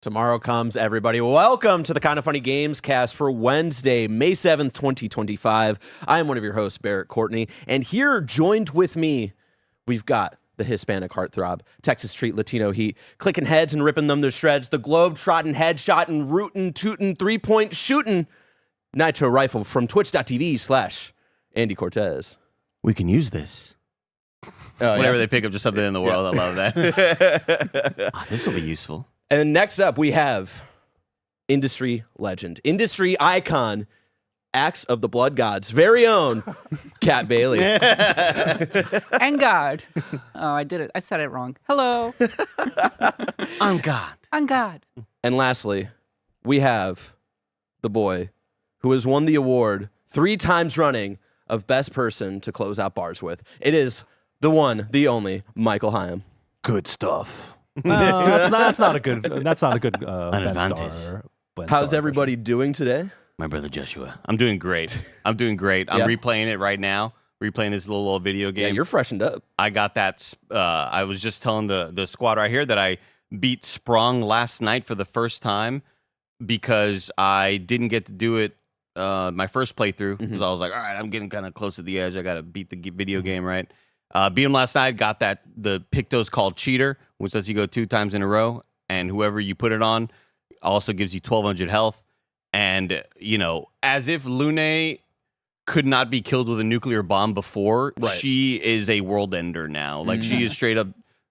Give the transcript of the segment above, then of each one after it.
Tomorrow comes, everybody. Welcome to the Kind of Funny Gamescast for Wednesday, May 7th, 2025. I am one of your hosts, Barrett Courtney, and here, joined with me, we've got the Hispanic heartthrob, Texas Treat Latino Heat, clicking heads and ripping them to shreds, the globe-trotting, headshotting, rootin', tootin', three-point shooting, Nitro Rifle from twitch.tv/Andy Cortez. We can use this. Whenever they pick up just something in the world, I love that. This will be useful. And next up, we have industry legend, industry icon, Axe of the Blood Gods, very own Kat Bailey. And God. Oh, I did it. I said it wrong. Hello. I'm God. I'm God. And lastly, we have the boy who has won the award 3 times running of best person to close out bars with. It is the one, the only Michael Hyam. Good stuff. That's not a good Ben advantage. Star. How's everybody doing today? My brother Joshua. I'm doing great. I'm replaying it right now. Replaying this little old video game. Yeah, you're freshened up. I got that. I was just telling the squad right here that I beat Sprung last night for the first time because I didn't get to do it my first playthrough because I was like, all right, I'm getting kind of close to the edge. I got to beat the video game, right? Beat him last night. Got the Picto's called Cheater, which lets you go 2 times in a row, and whoever you put it on also gives you 1,200 health. And as if Lune could not be killed with a nuclear bomb before, right. She is a world ender now. Like she is straight up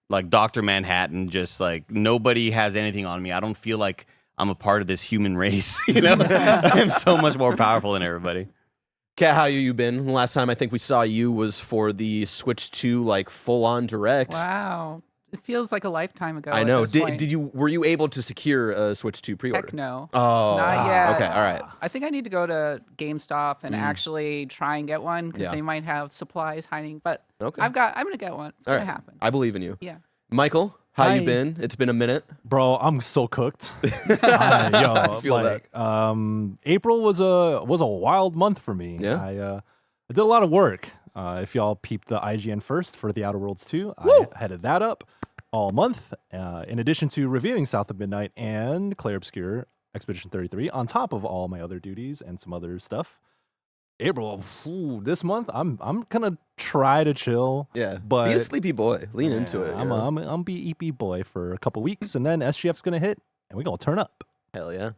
like Dr. Manhattan. Just like nobody has anything on me. I don't feel like I'm a part of this human race. I'm so much more powerful than everybody. Kat, how you been? Last time I think we saw you was for the Switch 2 like full-on direct. Wow. It feels like a lifetime ago. I know. At this point. Were you able to secure a Switch 2 pre-order? Heck no. Oh. Not yet. Okay, all right. I think I need to go to GameStop and actually try and get one because they might have supplies hiding. But Okay. I'm gonna get one. It's All gonna right. happen. I believe in you. Yeah. Michael, how you Hi. been? It's been a minute. Bro, I'm so cooked. I feel April was a wild month for me. Yeah? I did a lot of work. If y'all peeped the IGN first for The Outer Worlds 2, I headed that up all month. In addition to reviewing South of Midnight and Clair Obscur Expedition 33, on top of all my other duties and some other stuff. April, this month, I'm gonna try to chill. Yeah. but be a sleepy boy. Lean into it. I'm gonna be EP boy for a couple weeks, and then SGF's gonna hit, and we're gonna turn up. Hell yeah.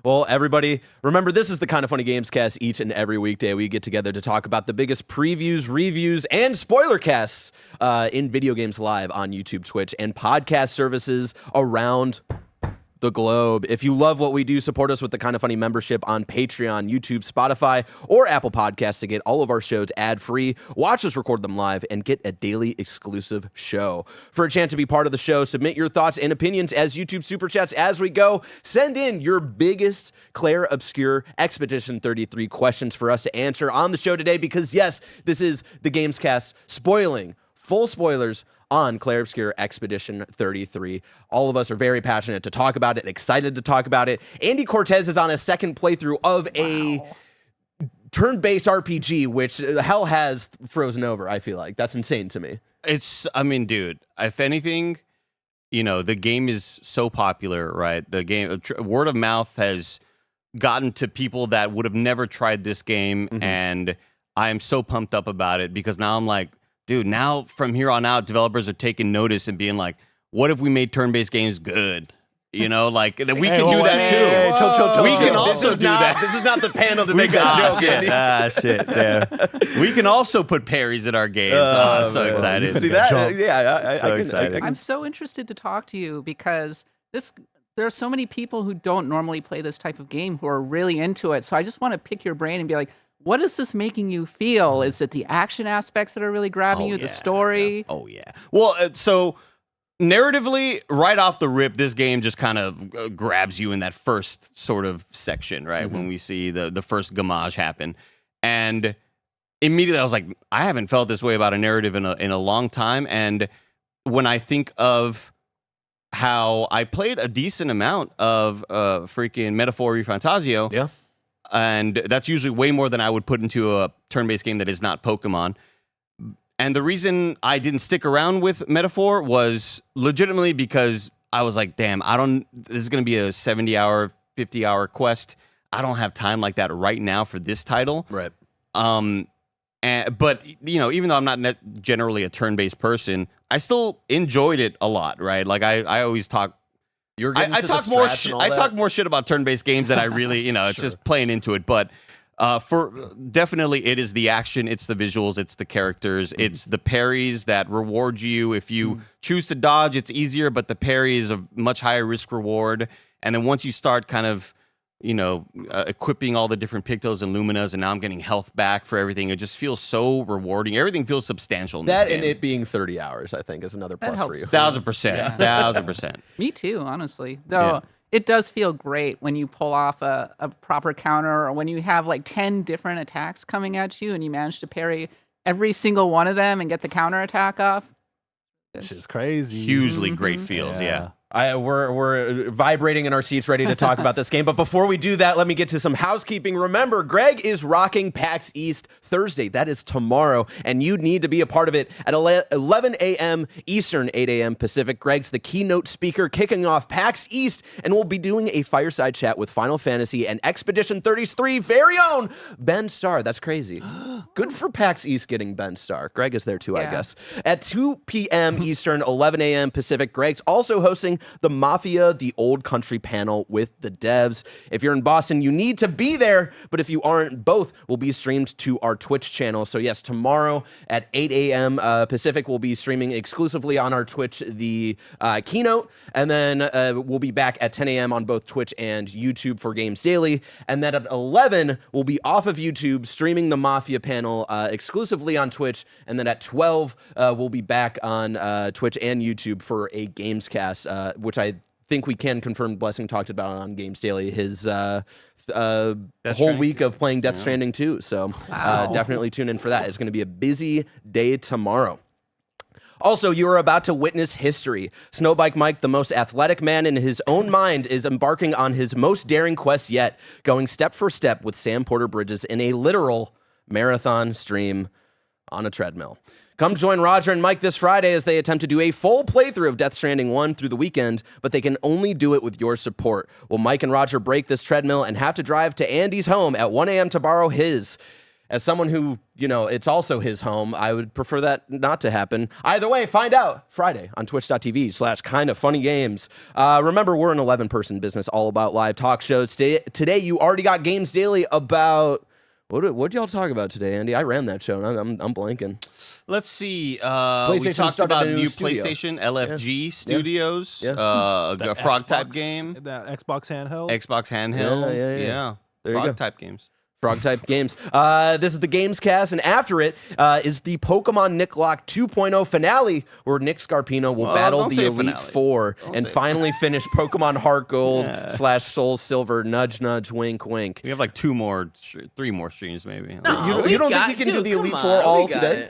Well, everybody, remember, this is the Kind of Funny Gamescast. Each and every weekday, we get together to talk about the biggest previews, reviews, and spoilercasts in video games live on YouTube, Twitch, and podcast services around the globe. If you love what we do, support us with the Kind of Funny membership on Patreon, YouTube, Spotify, or Apple Podcasts to get all of our shows ad-free, watch us record them live, and get a daily exclusive show. For a chance to be part of the show, submit your thoughts and opinions as YouTube Superchats as we go. Send in your biggest Clair Obscur Expedition 33 questions for us to answer on the show today because, yes, this is the Gamescast spoiling full spoilers on Clair Obscur Expedition 33. All of us are very passionate to talk about it, excited to talk about it. Andy Cortez is on a second playthrough of a turn-based RPG, which hell has frozen over, I feel like. That's insane to me. Dude, if anything, the game is so popular, right? The game, word of mouth has gotten to people that would have never tried this game, and I am so pumped up about it because now I'm like, dude, now from here on out, developers are taking notice and being like, what if we made turn-based games good? We can do that too. We can also do that. This is not the panel to make that joke, Andy. Shit. Yeah. We can also put parries in our games. I'm so excited. See that? Yeah, So excited. I'm so interested to talk to you because there are so many people who don't normally play this type of game who are really into it. So I just want to pick your brain and be like, what is this making you feel? Is it the action aspects that are really grabbing you? The story? Yeah. Oh, yeah. Well, so narratively, right off the rip, this game just kind of grabs you in that first sort of section, right? When we see the first gamage happen. And immediately I was like, I haven't felt this way about a narrative in a long time. And when I think of how I played a decent amount of freaking Metaphor Refantasio. Yeah. And that's usually way more than I would put into a turn-based game that is not Pokemon. And the reason I didn't stick around with Metaphor was legitimately because I was like, damn, this is going to be a 70-hour, 50-hour quest. I don't have time like that right now for this title. Right. But even though I'm not generally a turn-based person, I still enjoyed it a lot, right? Like I always talk. I talk more. I talk more shit about turn-based games than I really, it's just playing into it. But definitely, it is the action, it's the visuals, it's the characters, it's the parries that reward you. If you choose to dodge, it's easier, but the parry is a much higher risk reward. And then once you start kind of equipping all the different Pictos and Luminas, and now I'm getting health back for everything. It just feels so rewarding. Everything feels substantial in this game. And it being 30 hours, I think, is another plus for you. 1,000%. 1,000%. Me too, honestly. Though it does feel great when you pull off a proper counter, or when you have like 10 different attacks coming at you and you manage to parry every single one of them and get the counter attack off. Shit's crazy. Hugely great feels, yeah. We're vibrating in our seats ready to talk about this game. But before we do that, let me get to some housekeeping. Remember, Greg is rocking PAX East Thursday. That is tomorrow. And you need to be a part of it at 11 a.m. Eastern, 8 a.m. Pacific. Greg's the keynote speaker kicking off PAX East. And we'll be doing a fireside chat with Final Fantasy and Expedition 33's very own Ben Starr. That's crazy. Good for PAX East getting Ben Starr. Greg is there too, I guess. At 2 p.m. Eastern, 11 a.m. Pacific, Greg's also hosting the Mafia, the Old Country panel with the devs. If you're in Boston, you need to be there. But if you aren't, both will be streamed to our Twitch channel. So yes, tomorrow at 8 a.m. Pacific, we'll be streaming exclusively on our Twitch the keynote. And then we'll be back at 10 a.m. on both Twitch and YouTube for Games Daily. And then at 11, we'll be off of YouTube streaming the Mafia panel exclusively on Twitch. And then at 12, we'll be back on Twitch and YouTube for a Gamescast, which I think we can confirm Blessing talked about on Games Daily, his whole week of playing Death Stranding 2. So definitely tune in for that. It's going to be a busy day tomorrow. Also, you are about to witness history. Snowbike Mike, the most athletic man in his own mind, is embarking on his most daring quest yet, going step for step with Sam Porter Bridges in a literal marathon stream on a treadmill. Come join Roger and Mike this Friday as they attempt to do a full playthrough of Death Stranding 1 through the weekend, but they can only do it with your support. Will Mike and Roger break this treadmill and have to drive to Andy's home at 1 a.m. to borrow his? As someone who, it's also his home, I would prefer that not to happen. Either way, find out Friday on twitch.tv/kindoffunnygames. Remember, we're an 11-person business all about live talk shows. Today, you already got Games Daily about... What did y'all talk about today, Andy? I ran that show, and I'm blanking. Let's see. We talked about new PlayStation, LFG Studios, the Frog-type game. The Xbox handheld. Xbox handhelds, yeah. Frog-type games. Frog-type games. This is the Gamescast, and after it is the Pokemon Nick Lock 2.0 finale, where Nick Scarpino will battle the Elite Four and finally finish Pokemon Heart Gold / Soul Silver. Nudge, nudge, wink, wink. We have like 3 more streams, maybe. No, you don't think you can do the Elite Four all today?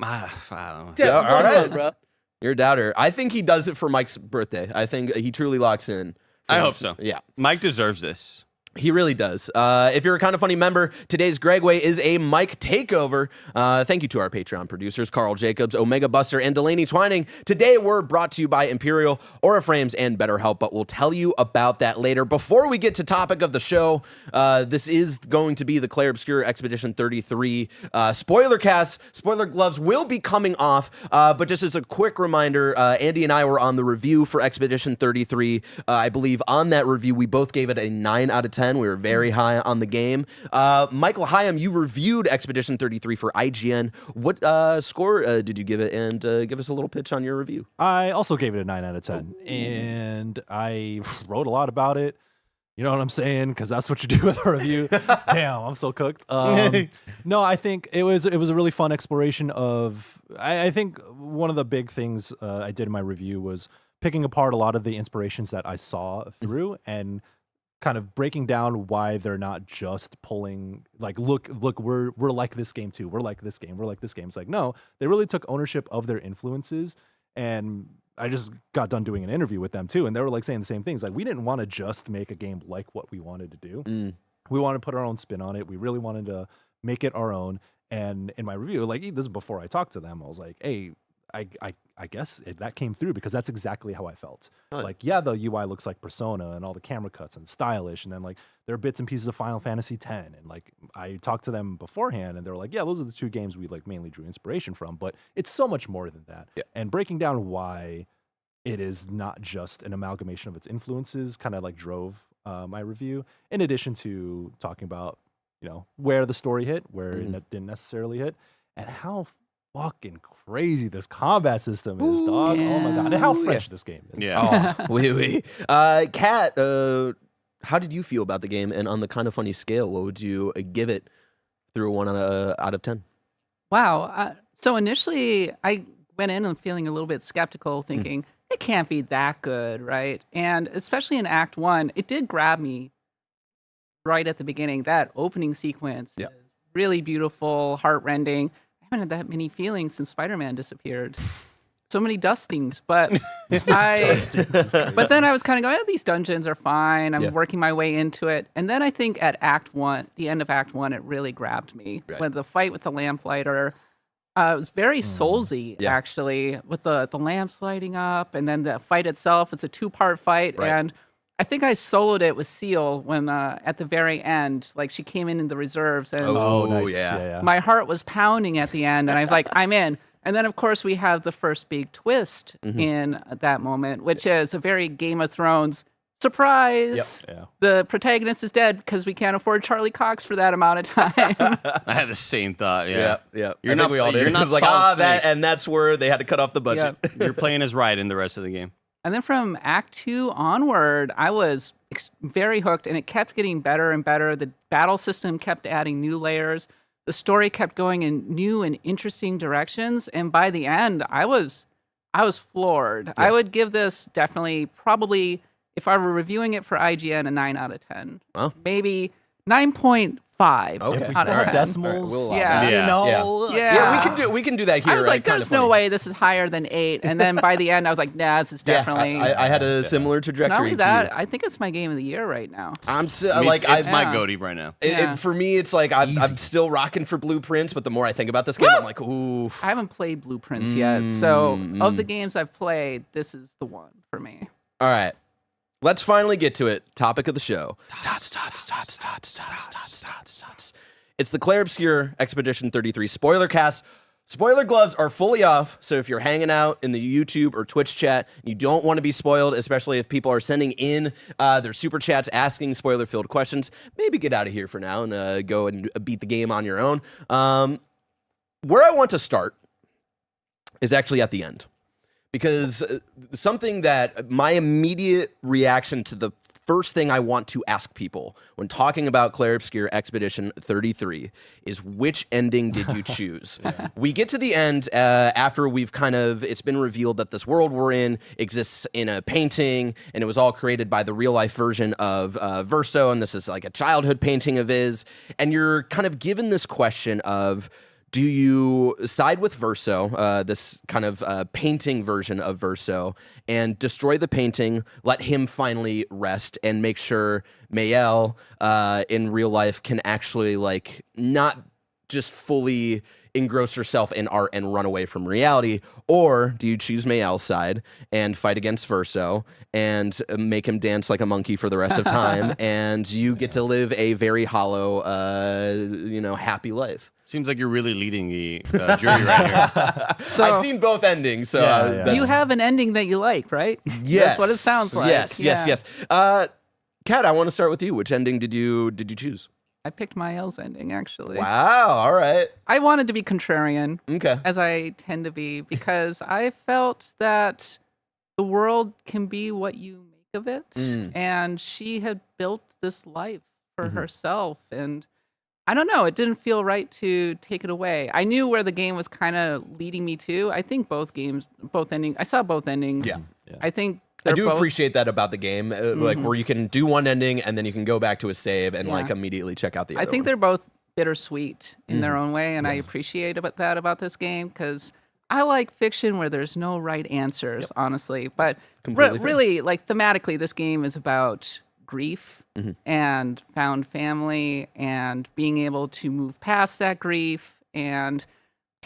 I don't know. Yeah, all right, bro. You're a doubter. I think he does it for Mike's birthday. I think he truly locks in. I hope so. Yeah. Mike deserves this. He really does. If you're a Kind of Funny member, today's Gregway is a Mike takeover. Thank you to our Patreon producers, Carl Jacobs, Omega Buster, and Delaney Twining. Today, we're brought to you by Imperial, Auraframes, and BetterHelp, but we'll tell you about that later. Before we get to topic of the show, this is going to be the Clair Obscur Expedition 33 Spoilercast. Spoiler gloves will be coming off, but just as a quick reminder, Andy and I were on the review for Expedition 33. I believe on that review, we both gave it a 9 out of 10. We were very high on the game. Michael Hyam, you reviewed Expedition 33 for IGN. What score did you give it? And give us a little pitch on your review. I also gave it a 9 out of 10. And I wrote a lot about it. You know what I'm saying? Because that's what you do with a review. Damn, I'm so cooked. No, I think it was a really fun exploration of... I think one of the big things I did in my review was picking apart a lot of the inspirations that I saw through and kind of breaking down why they're not just pulling like, look, we're like this game too. We're like this game. We're like this game. It's like, no, they really took ownership of their influences. And I just got done doing an interview with them too. And they were like saying the same things. Like, we didn't want to just make a game like what we wanted to do. We wanted to put our own spin on it. We really wanted to make it our own. And in my review, like, this is before I talked to them, I was like, hey, I guess that came through because that's exactly how I felt. Oh. Like, yeah, the UI looks like Persona and all the camera cuts and stylish, and then like there are bits and pieces of Final Fantasy X, and like I talked to them beforehand, and they were like, yeah, those are the two games we like mainly drew inspiration from, but it's so much more than that. Yeah. And breaking down why it is not just an amalgamation of its influences kind of like drove my review, in addition to talking about, you know, where the story hit, where it didn't necessarily hit, and how fucking crazy this combat system is, dog. Oh my god. And how French this game is. Yeah. Oh, oui. Kat, how did you feel about the game? And on the Kind of Funny scale, what would you give it through a 1 out of 10? Wow. So initially, I went in and feeling a little bit skeptical, thinking it can't be that good, right? And especially in Act 1, it did grab me right at the beginning. That opening sequence is really beautiful, heartrending. I haven't had that many feelings since Spider-Man disappeared. So many dustings, but but then I was kind of going, these dungeons are fine. I'm working my way into it. And then I think at Act 1, the end of Act 1, it really grabbed me. Right. When the fight with the lamplighter, it was very Soulsy, actually, with the lamps lighting up, and then the fight itself. It's a 2-part fight, Right. and I think I soloed it with Seal when at the very end, like she came in the reserves, and Oh, nice. yeah. my heart was pounding at the end, and I was like, I'm in. And then, of course, we have the first big twist in that moment, which is a very Game of Thrones surprise. Yeah. The protagonist is dead because we can't afford Charlie Cox for that amount of time. I had the same thought. Yeah. Yeah. You're I think not- we all did. you're not It was like, Solid that, Snake. and that's where they had to cut off the budget. You're playing as right in the rest of the game. And then from Act 2 onward, I was very hooked, and it kept getting better and better. The battle system kept adding new layers. The story kept going in new and interesting directions. And by the end, I was floored. I would give this definitely, probably, if I were reviewing it for IGN, a 9 out of 10. Well. Maybe 9.5 Okay. If we out still of have 10. decimals, We'll allow Yeah. that. Yeah. know. Yeah. Yeah, we can do that here. I was at like, Kinda there's no Funny. way this is higher than 8. And then by the end, I was like, nah, this is definitely. Yeah, I had a similar trajectory. Not only to that, you. I think it's my game of the year right now. I'm so, I mean, like it's my Yeah. goatee right now. Yeah. for me, it's like I'm still rocking for Blueprints, but the more I think about this game, I'm like, ooh. I haven't played Blueprints yet, so of the games I've played, this is the one for me. All right. Let's finally get to it. Topic of the show. It's the Clair Obscur Expedition 33 Spoilercast. Spoiler gloves are fully off, so if you're hanging out in the YouTube or Twitch chat, you don't want to be spoiled, especially if people are sending in their super chats asking spoiler-filled questions, maybe get out of here for now and go and beat the game on your own. Where I want to start is actually at the end. Because something that my immediate reaction to the first thing I want to ask people when talking about Clair Obscur Expedition 33 is, which ending did you choose? We get to the end after it's been revealed that this world we're in exists in a painting, and it was all created by the real life version of Verso, and this is like a childhood painting of his, and you're kind of given this question of, do you side with Verso, this kind of painting version of Verso, and destroy the painting, let him finally rest, and make sure Mayel in real life can actually like not just fully engross herself in art and run away from reality? Or do you choose Mayel's side and fight against Verso and make him dance like a monkey for the rest of time, and you get to live a very hollow, happy life? Seems like you're really leading the jury right here. So I've seen both endings, so Yeah, yeah. that's, you have an ending that you like, right? yes, That's what it sounds like. Yes. Kat, I want to start with you. Which ending did you choose? I picked Mael's ending, actually. Wow. All right. I wanted to be contrarian, Okay. as I tend to be, because I felt that the world can be what you make of it. And she had built this life for herself. And I don't know, it didn't feel right to take it away. I knew where the game was kind of leading me to. I think both endings, I saw both endings. Yeah. I think I they're do both, appreciate that about the game, like where you can do one ending and then you can go back to a save and Yeah. like immediately check out the other I think one. they're both bittersweet in their own way, and I appreciate about this game, because I like fiction where there's no right answers, honestly. But completely fair. really, like thematically, this game is about grief and found family and being able to move past that grief and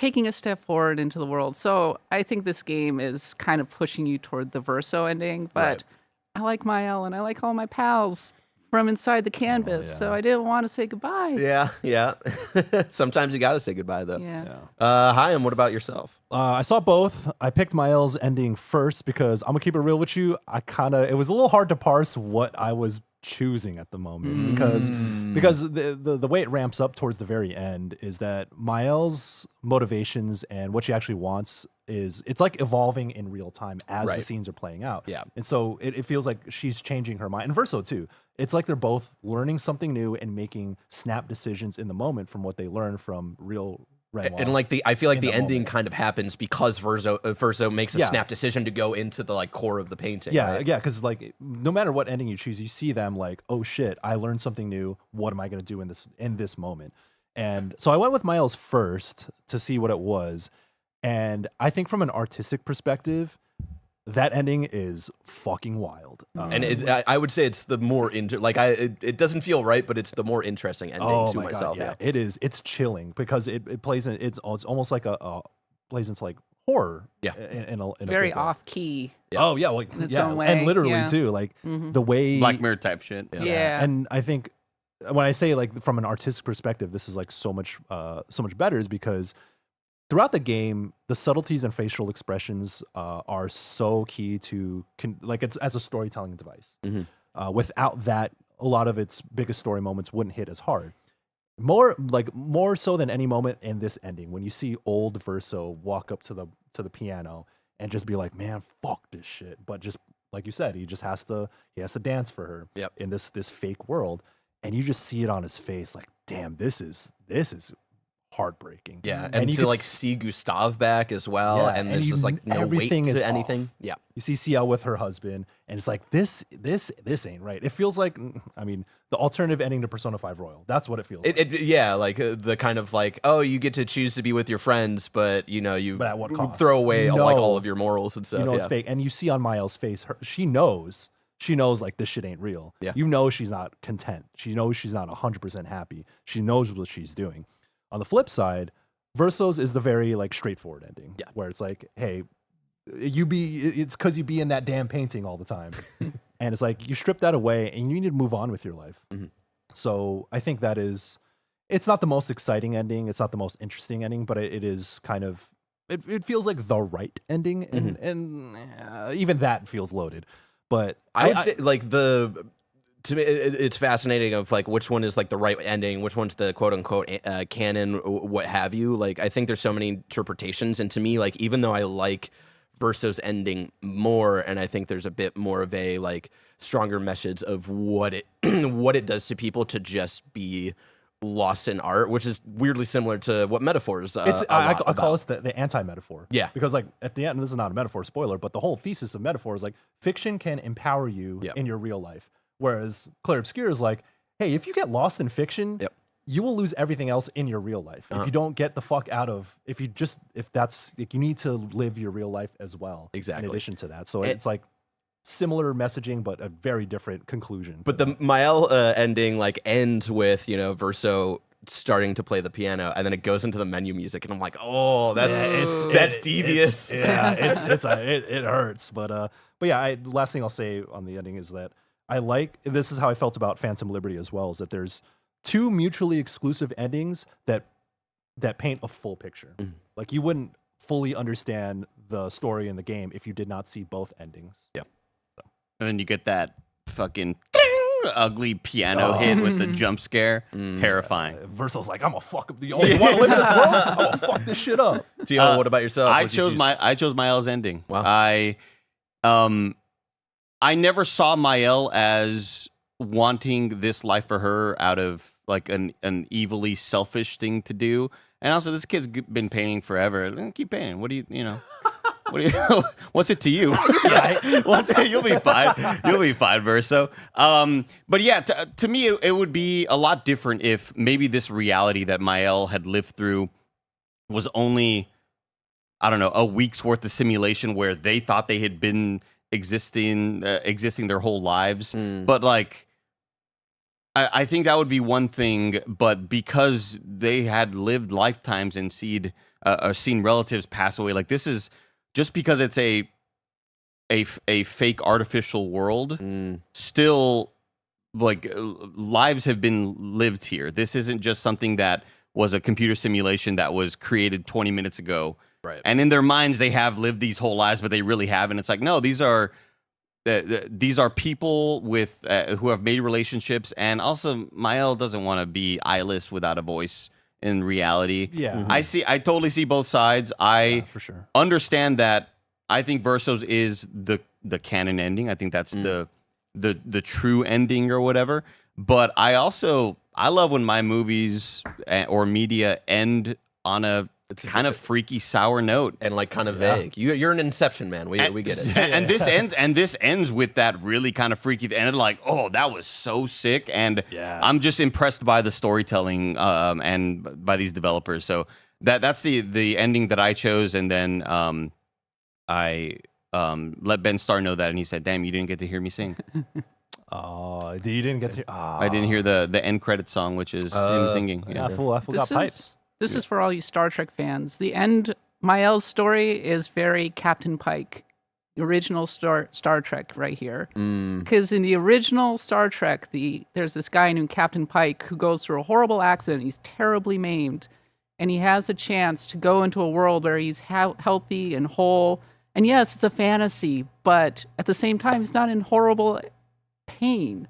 taking a step forward into the world. So I think this game is kind of pushing you toward the Verso ending, but Right. I like Mael and I like all my pals from inside the canvas, yeah. so I didn't want to say goodbye. Yeah. Sometimes you got to say goodbye, though. Yeah. Chaim, what about yourself? I saw both. I picked Mael's ending first because I'm gonna keep it real with you. It was a little hard to parse what I was choosing at the moment because the way it ramps up towards the very end is that Mael's motivations and what she actually wants it's like evolving in real time as the Right. scenes are playing out. Yeah. And so it feels like she's changing her mind. And Verso too. It's like they're both learning something new and making snap decisions in the moment from what they learn from real Renoir. And like I feel like in the that ending moment. kind of happens because Verso makes a Yeah. snap decision to go into the like core of the painting. Yeah, right? yeah, because like no matter what ending you choose, you see them like, oh shit, I learned something new. What am I gonna do in this moment? And so I went with Miles first to see what it was, and I think from an artistic perspective, that ending is fucking wild. And I would say it's the more it doesn't feel right, but it's the more interesting ending to my myself. God, yeah, it is. It's chilling because it plays in. It's almost like a plays into like horror. Yeah. in a Very big way. off key. Oh yeah, like its yeah, own way, and literally yeah. too, like the way Black Mirror type shit. Yeah. And I think when I say like from an artistic perspective, this is like so much better is because throughout the game, the subtleties and facial expressions are so key to it's as a storytelling device. Without that, a lot of its biggest story moments wouldn't hit as hard. More so than any moment in this ending, when you see old Verso walk up to the piano and just be like, "Man, fuck this shit," but just like you said, he has to dance for her Yep. in this fake world, and you just see it on his face, like, "Damn, this is heartbreaking." Yeah, and and you to could like see Gustav back as well, Yeah, and and there's just like no weight everything is to off. anything. Yeah, You see CL with her husband, and it's like this ain't right. It feels like, I mean, the alternative ending to Persona 5 Royal. That's what it feels like. the kind of like, oh, you get to choose to be with your friends, but you But at what cost? throw away You like know- all of your morals and stuff. You know yeah. it's fake, and you see on Mael's face, she knows like this shit ain't real. Yeah. You know she's not content. She knows she's not 100% happy. She knows what she's doing. On the flip side, Verso's is the very like straightforward ending, Yeah. where it's like, hey, it's because you be in that damn painting all the time, and it's like you strip that away and you need to move on with your life. Mhm. So I think it's not the most exciting ending, it's not the most interesting ending, but it is kind of it feels like the right ending, and even that feels loaded. But I would say like to me, it's fascinating of like which one is like the right ending, which one's the quote unquote canon, what have you. Like I think there's so many interpretations, and to me, like even though I like Verso's ending more, and I think there's a bit more of a like stronger message of what it what it does to people to just be lost in art, which is weirdly similar to what Metaphors. I call this the anti-metaphor. Yeah. Because like at the end, this is not a metaphor spoiler, but the whole thesis of Metaphor is like fiction can empower you Yep. in your real life. Whereas Clair Obscur is like, hey, if you get lost in fiction, Yep. you will lose everything else in your real life. If you don't get the fuck out of, if that's like, you need to live your real life as well. Exactly. In addition to that. So it's like similar messaging, but a very different conclusion. But the Mael ending like ends with Verso starting to play the piano, and then it goes into the menu music, and I'm like, oh, that's devious. It hurts, but yeah. Last thing I'll say on the ending is that this is how I felt about Phantom Liberty as well. Is that there's two mutually exclusive endings that paint a full picture. Like you wouldn't fully understand the story in the game if you did not see both endings. Yeah. And then you get that fucking ugly piano hit with the jump scare. Terrifying. Verso's like, I'm gonna fuck up you want to live in this world? I'm gonna fuck this shit up. Tio, what about yourself? I What'd you chose Mael's ending. Wow. I never saw Mael as wanting this life for her out of like an evilly selfish thing to do. And also, this kid's been painting forever. Keep painting. What do you know? What's it to you? You'll be fine. You'll be fine, Verso. But yeah, to me, it would be a lot different if maybe this reality that Mael had lived through was only, I don't know, a week's worth of simulation where they thought they had been existing their whole lives. But like, I think that would be one thing. But because they had lived lifetimes and seen seen relatives pass away. Like this is just because it's a fake artificial world. Still, like lives have been lived here. This isn't just something that was a computer simulation that was created 20 minutes ago. Right. And in their minds, they have lived these whole lives, but they really haven't. It's like, no, these are people with who have made relationships, and also Mael doesn't want to be eyeless without a voice in reality. Yeah. I totally see both sides. I for sure. understand that. I think Versos is the canon ending. I think that's the true ending or whatever. But I love when my movies or media end on a kind of freaky, sour note, and like kind of vague. You're an Inception man. We get it. And this ends with that really kind of freaky end. Like, oh, that was so sick. And I'm just impressed by the storytelling and by these developers. So that's the ending that I chose. And then I let Ben Starr know that, and he said, "Damn, you didn't get to hear me sing." Oh, you didn't get to. I didn't hear the end credit song, which is him singing. Yeah, I got pipes. This is for all you Star Trek fans. The end, Mael's story is very Captain Pike, the original Star Trek right here. Because in the original Star Trek, there's this guy named Captain Pike who goes through a horrible accident. He's terribly maimed, and he has a chance to go into a world where he's healthy and whole. And yes, it's a fantasy, but at the same time, he's not in horrible pain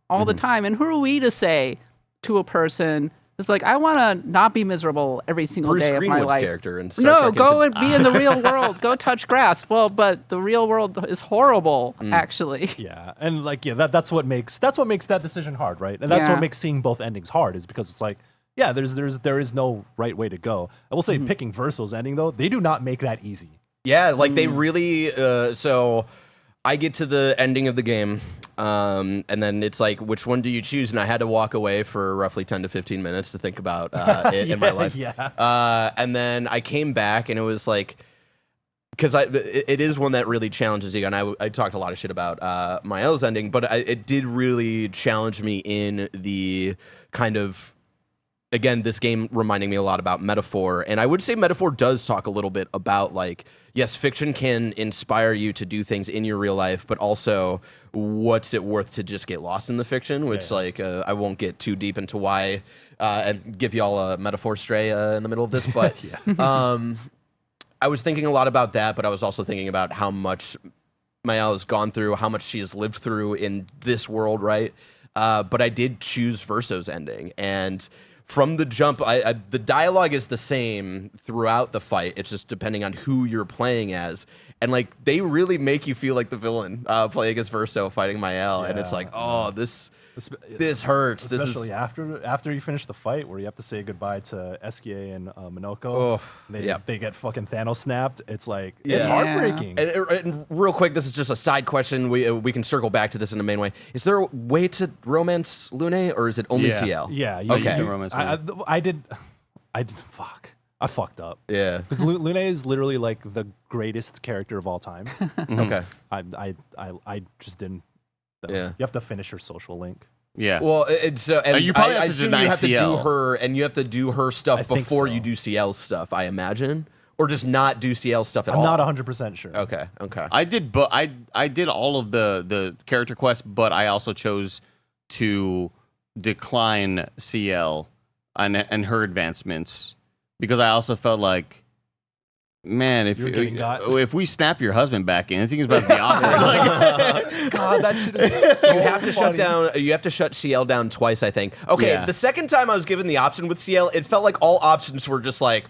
all the time. And who are we to say to a person it's like, I want to not be miserable every single day of my life. Character in Star Trek go and be in the real world. Go touch grass. Well, but the real world is horrible, actually. Yeah, and like, that's what makes that decision hard, right? And that's what makes seeing both endings hard, is because it's like, there is no right way to go. I will say, picking Verso's ending though, they do not make that easy. Yeah, like they really. So I get to the ending of the game. And then it's like, which one do you choose? And I had to walk away for roughly 10 to 15 minutes to think about it in my life. And then I came back, and it was like, because it is one that really challenges you. And I talked a lot of shit about Mael's ending, but it did really challenge me in the kind of, again, this game reminding me a lot about metaphor. And I would say metaphor does talk a little bit about, like, yes, fiction can inspire you to do things in your real life, but also what's it worth to just get lost in the fiction, which I won't get too deep into why and give y'all a metaphor stray in the middle of this. But I was thinking a lot about that, but I was also thinking about how much Mael has gone through, how much she has lived through in this world, right? But I did choose Verso's ending, and from the jump, the dialogue is the same throughout the fight. It's just depending on who you're playing as. And, like, they really make you feel like the villain playing as Verso fighting Mael. And it's like, oh, this hurts. Especially after you finish the fight, where you have to say goodbye to Eskie and Minoko. They get fucking Thanos snapped. It's like, it's heartbreaking. And real quick, this is just a side question. We can circle back to this in a main way. Is there a way to romance Lune, or is it only CL? Yeah. Okay. You can romance Lune. I fucked up. Yeah. Because Lune is literally like the greatest character of all time. Okay. I just didn't. Yeah. You have to finish her social link. Yeah. Well, and you probably I have to assume deny you have to do CL. her, and you have to do her stuff before so. you do CL's stuff, I imagine, or just not do CL stuff at I'm all. not 100% sure. Okay. I did, but I did all of the character quests, but I also chose to decline CL and her advancements, because I also felt like, man, if we snap your husband back in, I think it's about to be awkward. Like, God, that shit is so You have to shut funny. down. You have to shut CL down twice, I think. Okay, Yeah. the second time I was given the option with CL, it felt like all options were just like,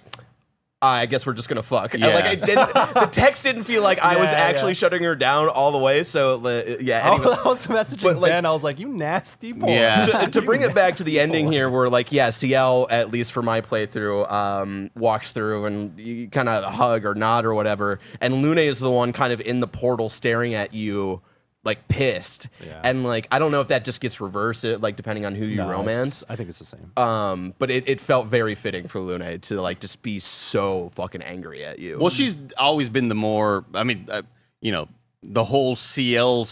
I guess we're just gonna fuck. And, like, the text didn't feel like I was actually shutting her down all the way. So anyway. I was messaging But, like, Ben. I was like, "You nasty boy." Yeah. to bring it back to the ending here, where, like, CL, at least for my playthrough, walks through and you kind of hug or nod or whatever, and Lune is the one kind of in the portal staring at you, like, pissed. Yeah. And, like, I don't know if that just gets reversed, like, depending on who you romance. I think it's the same. But it felt very fitting for Lune to, like, just be so fucking angry at you. well, she's always been the more. I mean, the whole CL,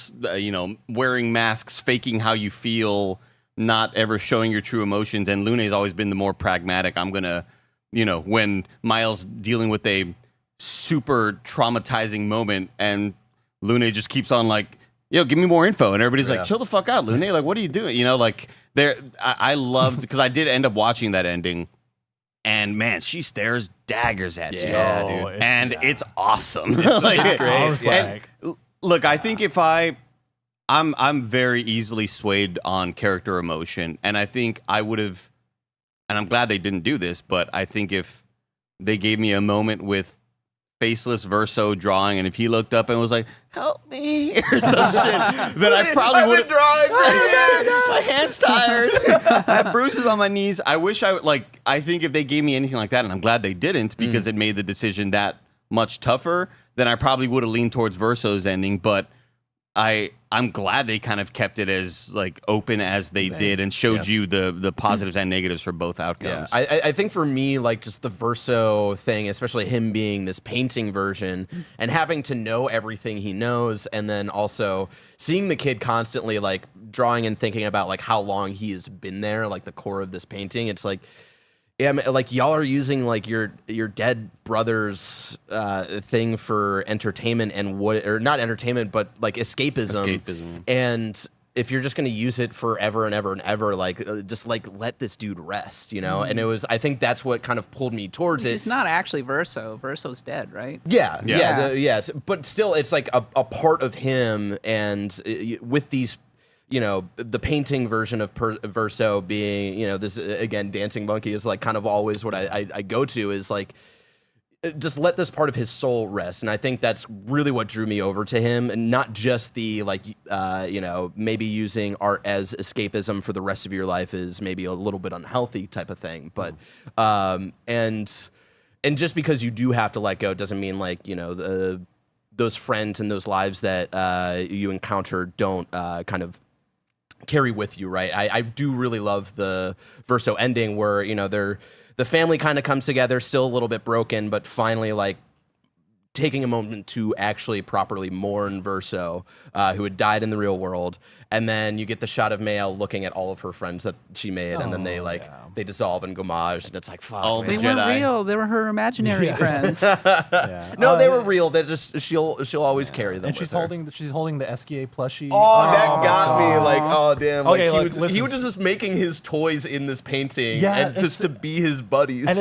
wearing masks, faking how you feel, not ever showing your true emotions, and Lune's always been the more pragmatic. I'm gonna when Miles dealing with a super traumatizing moment and Lune just keeps on like, yo, give me more info. And everybody's like, chill the fuck out, Lune. Like, what are you doing? I loved, because I did end up watching that ending. And man, she stares daggers at you. Dude. It's awesome. It's great. I was like, Look, I think if I'm very easily swayed on character emotion, and I think I would have, and I'm glad they didn't do this, but I think if they gave me a moment with faceless Verso drawing, and if he looked up and was like, "Help me" or some shit, then I probably would have drawing. my hand's tired. I have bruises on my knees. I wish I think if they gave me anything like that, and I'm glad they didn't, because it made the decision that much tougher, then I probably would have leaned towards Verso's ending. But I'm glad they kind of kept it as like open as they did and showed you the positives and negatives for both outcomes. Yeah, I think for me, like just the Verso thing, especially him being this painting version and having to know everything he knows, and then also seeing the kid constantly like drawing and thinking about like how long he has been there, like the core of this painting. It's like, yeah, like y'all are using like your dead brother's thing for entertainment and or not entertainment, but like escapism. And if you're just going to use it forever and ever and ever, like just like let this dude rest, And I think that's what kind of pulled me towards it. It's not actually Verso. Verso's dead, right? Yes, but still, it's like a part of him, and with these. The painting version of Verso being, this, again, Dancing Monkey is like kind of always what I go to is like, just let this part of his soul rest. And I think that's really what drew me over to him, and not just the like, maybe using art as escapism for the rest of your life is maybe a little bit unhealthy type of thing. But, and just because you do have to let go doesn't mean like, those friends and those lives that you encounter don't kind of carry with you, right? I do really love the Verso ending where, the family kind of comes together, still a little bit broken, but finally like taking a moment to actually properly mourn Verso, who had died in the real world. And then you get the shot of Mayel looking at all of her friends that she made, and then they they dissolve in Gomage, and it's like, fuck, All They the weren't Jedi. real. They were her imaginary friends. No, they were real. They just she'll always carry them. and she's with her. she's holding the SKA plushie. Oh, that got me. Like, oh damn. Like, Okay, he was listen. just making his toys in this painting, Yeah, and just to be his buddies. And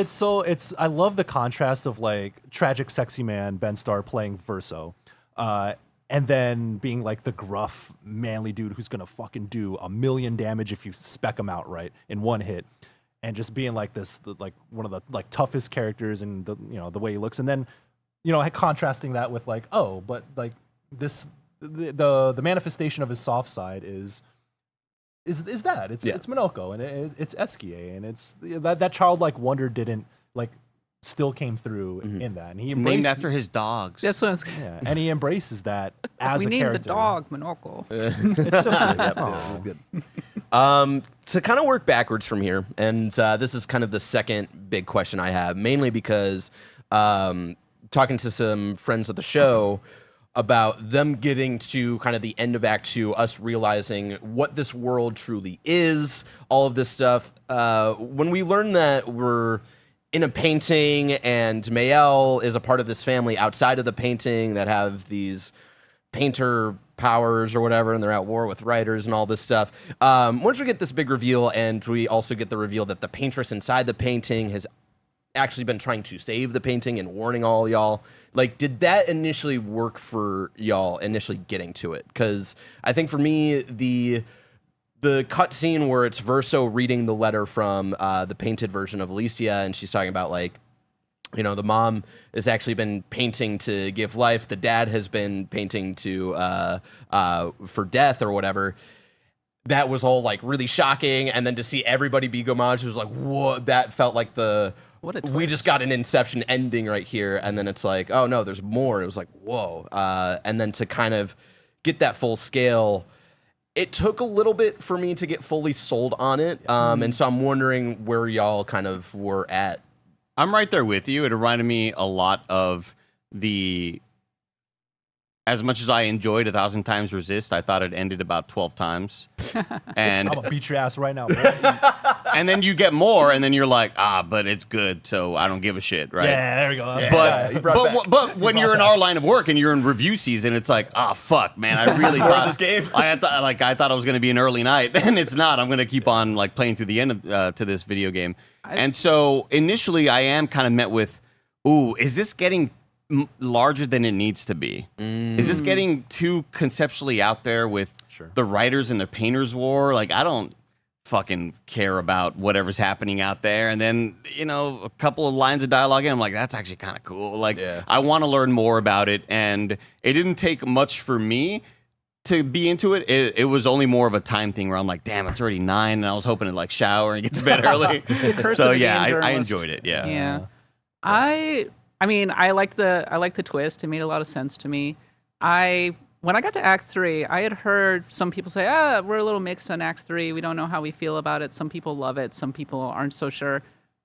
I love the contrast of like tragic sexy man Ben Starr playing Verso, and then being like the gruff manly dude who's gonna fucking do 1,000,000 damage if you spec him out right in one hit, and just being like like one of the like toughest characters and the way he looks, and then contrasting that with like, oh, but like this the manifestation of his soft side is that it's Minoko, and it's Eskie, and it's that childlike wonder didn't like still came through in that, and he embraced Named after his dogs. That's what I was. yeah, and he embraces that as We a named character. the dog Monoko. It's so good. Good. To kind of work backwards from here, and this is kind of the second big question I have, mainly because talking to some friends of the show about them getting to kind of the end of Act 2, us realizing what this world truly is, all of this stuff. When we learn that we're in a painting and Mayel is a part of this family outside of the painting that have these painter powers or whatever, and they're at war with writers and all this stuff. Once we get this big reveal, and we also get the reveal that the paintress inside the painting has actually been trying to save the painting and warning all y'all, like, did that initially work for y'all initially getting to it? Because I think for me, the cut scene where it's Verso reading the letter from the painted version of Alicia, and she's talking about like, the mom has actually been painting to give life. The dad has been painting to for death or whatever. That was all like really shocking. And then to see everybody be Gomage was like, whoa, that felt like What a we twist. just got an Inception ending right here. And then it's like, oh no, there's more. It was like, whoa. And then to kind of get that full scale, it took a little bit for me to get fully sold on it. And so I'm wondering where y'all kind of were at. I'm right there with you. It reminded me a lot of the as much as I enjoyed 1,000 Times Resist, I thought it ended about 12 times. And I'm gonna beat your ass right now, bro. and then you get more, and then you're like, but it's good, so I don't give a shit, right? Yeah, there we go. That's But when you're in our line of work and you're in review season, it's like, fuck, man, I really thought this game. I thought it was going to be an early night, and it's not. I'm going to keep on like playing through the end of, to this video game. And so initially, I am kind of met with, is this getting larger than it needs to be? Is this getting too conceptually out there with the writers and the painters war? Like, I don't fucking care about whatever's happening out there. And then, a couple of lines of dialogue in, I'm like, that's actually kind of cool. Like, I want to learn more about it. And it didn't take much for me to be into it. It was only more of a time thing where I'm like, damn, it's already 9, and I was hoping to like shower and get to bed early. So yeah, I enjoyed it. Yeah. I mean, I liked the twist. It made a lot of sense to me. When I got to Act 3, I had heard some people say, we're a little mixed on Act 3. We don't know how we feel about it. Some people love it. Some people aren't so sure.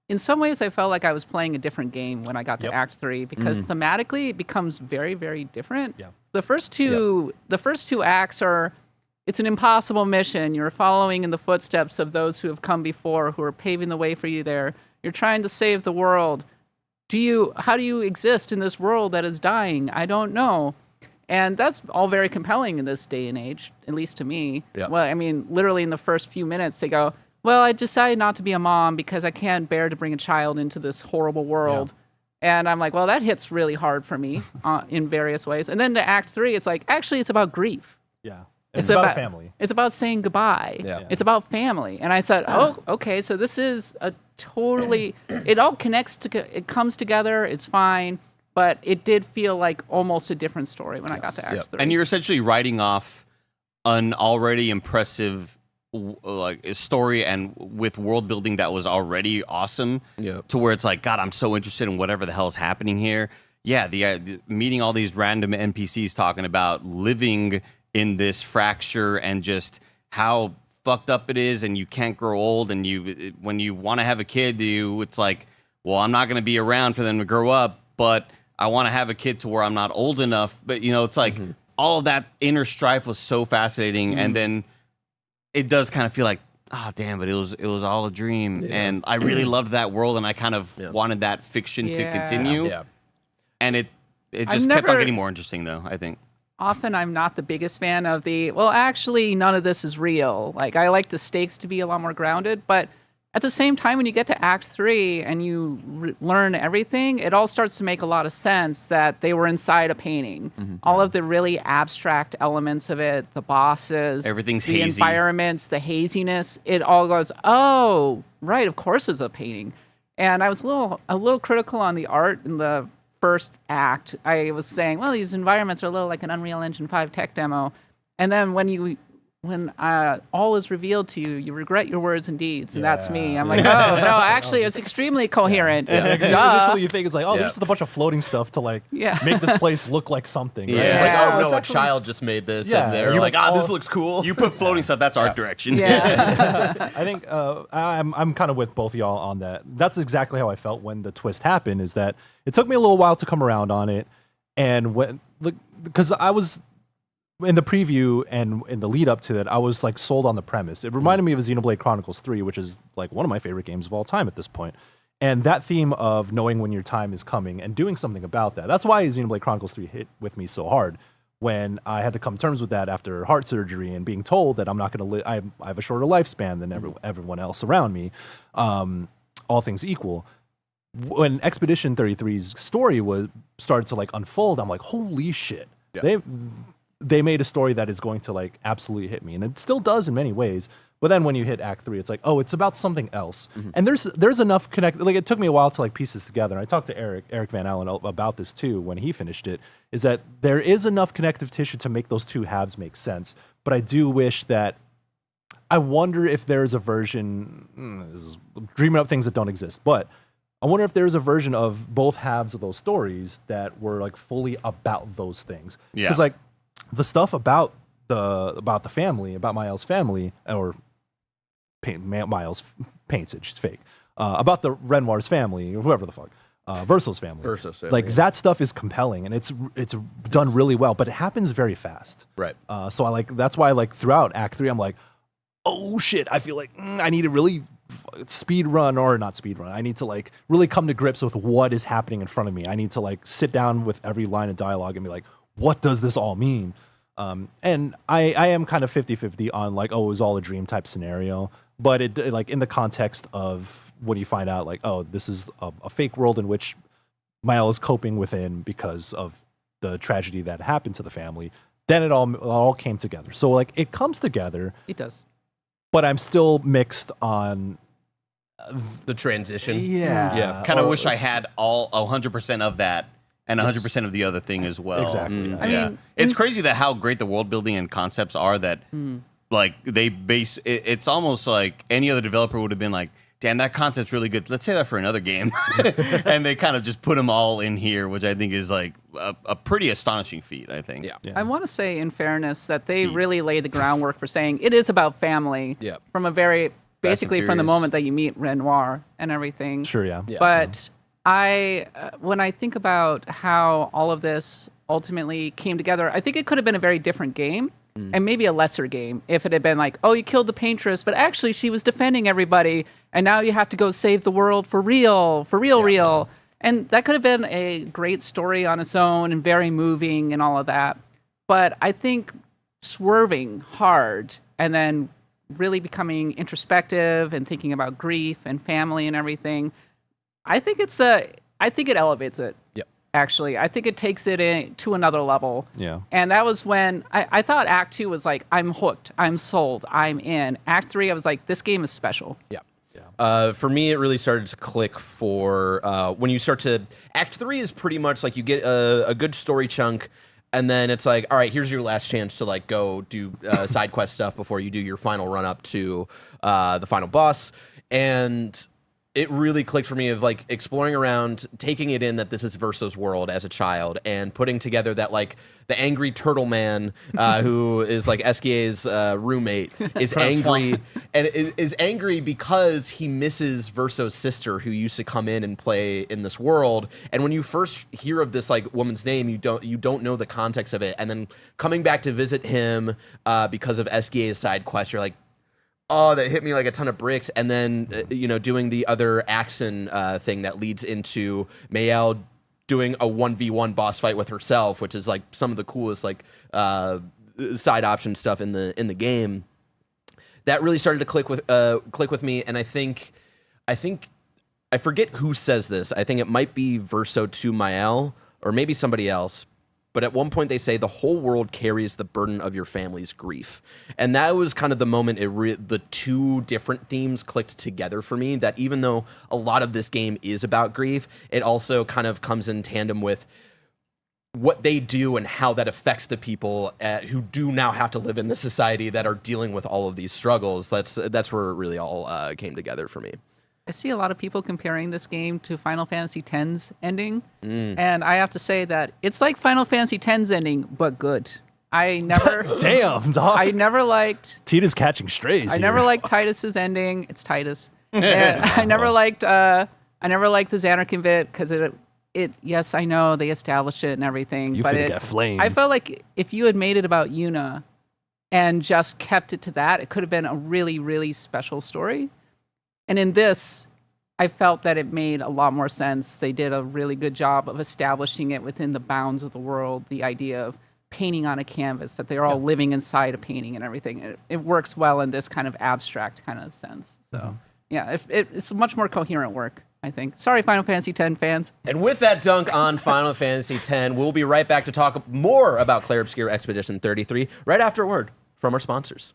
In some ways, I felt like I was playing a different game when I got to Act 3 because thematically it becomes very, very different. Yeah. The first two acts are, it's an impossible mission. You're following in the footsteps of those who have come before, who are paving the way for you there. You're trying to save the world. How do you exist in this world that is dying? I don't know. And that's all very compelling in this day and age, at least to me. Yeah. Well, I mean, literally in the first few minutes, they go, well, I decided not to be a mom because I can't bear to bring a child into this horrible world. Yeah. And I'm like, well, that hits really hard for me in various ways. And then to Act 3, it's like, actually, it's about grief. Yeah. It's about family. It's about saying goodbye. Yeah. It's about family. And I said, okay, so this is a totally, it all connects, it comes together, it's fine. But it did feel like almost a different story when I got to Act 3. And you're essentially writing off an already impressive story and with world building that was already awesome to where it's like, God, I'm so interested in whatever the hell is happening here. Yeah, the meeting all these random NPCs talking about living in this fracture and just how fucked up it is, and you can't grow old, and when you want to have a kid, it's like, well, I'm not going to be around for them to grow up, but I want to have a kid to where I'm not old enough. But it's like all of that inner strife was so fascinating, and then it does kind of feel like, damn, but it was all a dream. And I really loved that world, and I kind of wanted that fiction to continue. Yeah. And it just kept on getting more interesting, though, I think. Often I'm not the biggest fan of actually, none of this is real. Like, I like the stakes to be a lot more grounded, but at the same time, when you get to Act 3 and you learn everything, it all starts to make a lot of sense that they were inside a painting. All of the really abstract elements of it, the bosses, everything's the hazy. Environments, the haziness, it all goes, oh, right, of course it's a painting. And I was a little critical on the art in the first act. I was saying, well, these environments are a little like an Unreal Engine 5 tech demo. And then when all is revealed to you, you regret your words and deeds, and that's me. I'm like, oh, no, actually, it's extremely coherent. Initially, you think it's like, this is a bunch of floating stuff to like make this place look like something. Right? It's like, oh, no, a child just made this, and they're like, this looks cool. You put floating stuff, that's art direction. I think I'm kind of with both of y'all on that. That's exactly how I felt when the twist happened, is that it took me a little while to come around on it, and because I was in the preview and in the lead up to it, I was like sold on the premise. It reminded me of Xenoblade Chronicles 3, which is like one of my favorite games of all time at this point. And that theme of knowing when your time is coming and doing something about that. That's why Xenoblade Chronicles 3 hit with me so hard when I had to come to terms with that after heart surgery and being told that I'm not going to live, I have a shorter lifespan than everyone else around me, all things equal. When Expedition 33's story started to like unfold, I'm like, holy shit. Yeah. They made a story that is going to like absolutely hit me, and it still does in many ways. But then when you hit Act 3, it's like, oh, it's about something else. And there's enough like it took me a while to like piece this together. And I talked to Eric Van Allen about this too when he finished it. Is that there is enough connective tissue to make those two halves make sense. But I do wish that I wonder if there's a version dreaming up things that don't exist, but I wonder if there's a version of both halves of those stories that were like fully about those things. Yeah, because like the stuff about the family, about Miles' family, or Miles paints it, she's fake. About the Renoir's family, or whoever the fuck. Verso's family. Verso's family, Like yeah. that stuff is compelling and it's done really well, but it happens very fast. Right. So that's why like throughout Act 3, I'm like, oh shit, I feel like I need to really speed run or not speed run. I need to like really come to grips with what is happening in front of me. I need to like sit down with every line of dialogue and be like, what does this all mean? And I am kind of 50-50 on like, oh, it was all a dream type scenario. But it like in the context of when you find out like, oh, this is a fake world in which Mael is coping within because of the tragedy that happened to the family, then it all came together. So like it comes together. It does. But I'm still mixed on The transition. yeah. Kind of or wish I had all 100% of that and 100% of the other thing as well. Exactly, yeah. I mean, it's crazy that how great the world building and concepts are that like they base it's almost like any other developer would have been like, damn, that concept's really good. Let's say that for another game. And they kind of just put them all in here, which I think is like a pretty astonishing feat, I think. Yeah. I want to say, in fairness, that they really laid the groundwork for saying it is about family Yeah. from basically from the Furious. moment that you meet Renoir and everything. Sure, yeah. But when I think about how all of this ultimately came together, I think it could have been a very different game. And maybe a lesser game if it had been like, oh, you killed the paintress, but actually she was defending everybody, and now you have to go save the world for real. And that could have been a great story on its own and very moving and all of that. But I think swerving hard and then really becoming introspective and thinking about grief and family and everything, I think it elevates it. Yep. Actually, I think it takes it to another level. Yeah. And that was when I thought Act 2 was like, I'm hooked, I'm sold, I'm in. Act 3, I was like, this game is special. Yeah. For me, it really started to click for when you start to... Act 3 is pretty much like you get a good story chunk, and then it's like, all right, here's your last chance to like go do side quest stuff before you do your final run up to the final boss. And it really clicked for me of like exploring around, taking it in that this is Verso's world as a child, and putting together that like the angry turtle man who is like SKA's roommate is angry and is angry because he misses Verso's sister who used to come in and play in this world. And when you first hear of this like woman's name, you don't know the context of it, and then coming back to visit him because of SKA's side quest, you're like, oh, that hit me like a ton of bricks. And then, doing the other Axon thing that leads into Mael doing a 1v1 boss fight with herself, which is like some of the coolest like side option stuff in the game. That really started to click with me. And I think I forget who says this. I think it might be Verso to Mael or maybe somebody else. But at one point they say the whole world carries the burden of your family's grief. And that was kind of the moment the two different themes clicked together for me, that even though a lot of this game is about grief, it also kind of comes in tandem with what they do and how that affects the people who do now have to live in the society that are dealing with all of these struggles. That's where it really all came together for me. I see a lot of people comparing this game to Final Fantasy X's ending, and I have to say that it's like Final Fantasy X's ending, but good. I never, Damn, dog. I never liked, Tita's catching strays. I never here. liked Titus's ending. It's Titus. And I never liked the Xanarkin bit because it. Yes, I know they established it and everything, You but finna get flamed. I felt like if you had made it about Yuna and just kept it to that, it could have been a really, really special story. And in this, I felt that it made a lot more sense. They did a really good job of establishing it within the bounds of the world, the idea of painting on a canvas, that they're all living inside a painting and everything. It works well in this kind of abstract kind of sense. So, yeah, it's much more coherent work, I think. Sorry, Final Fantasy X fans. And with that dunk on Final Fantasy X, we'll be right back to talk more about Clair Obscur Expedition 33 right after a word from our sponsors.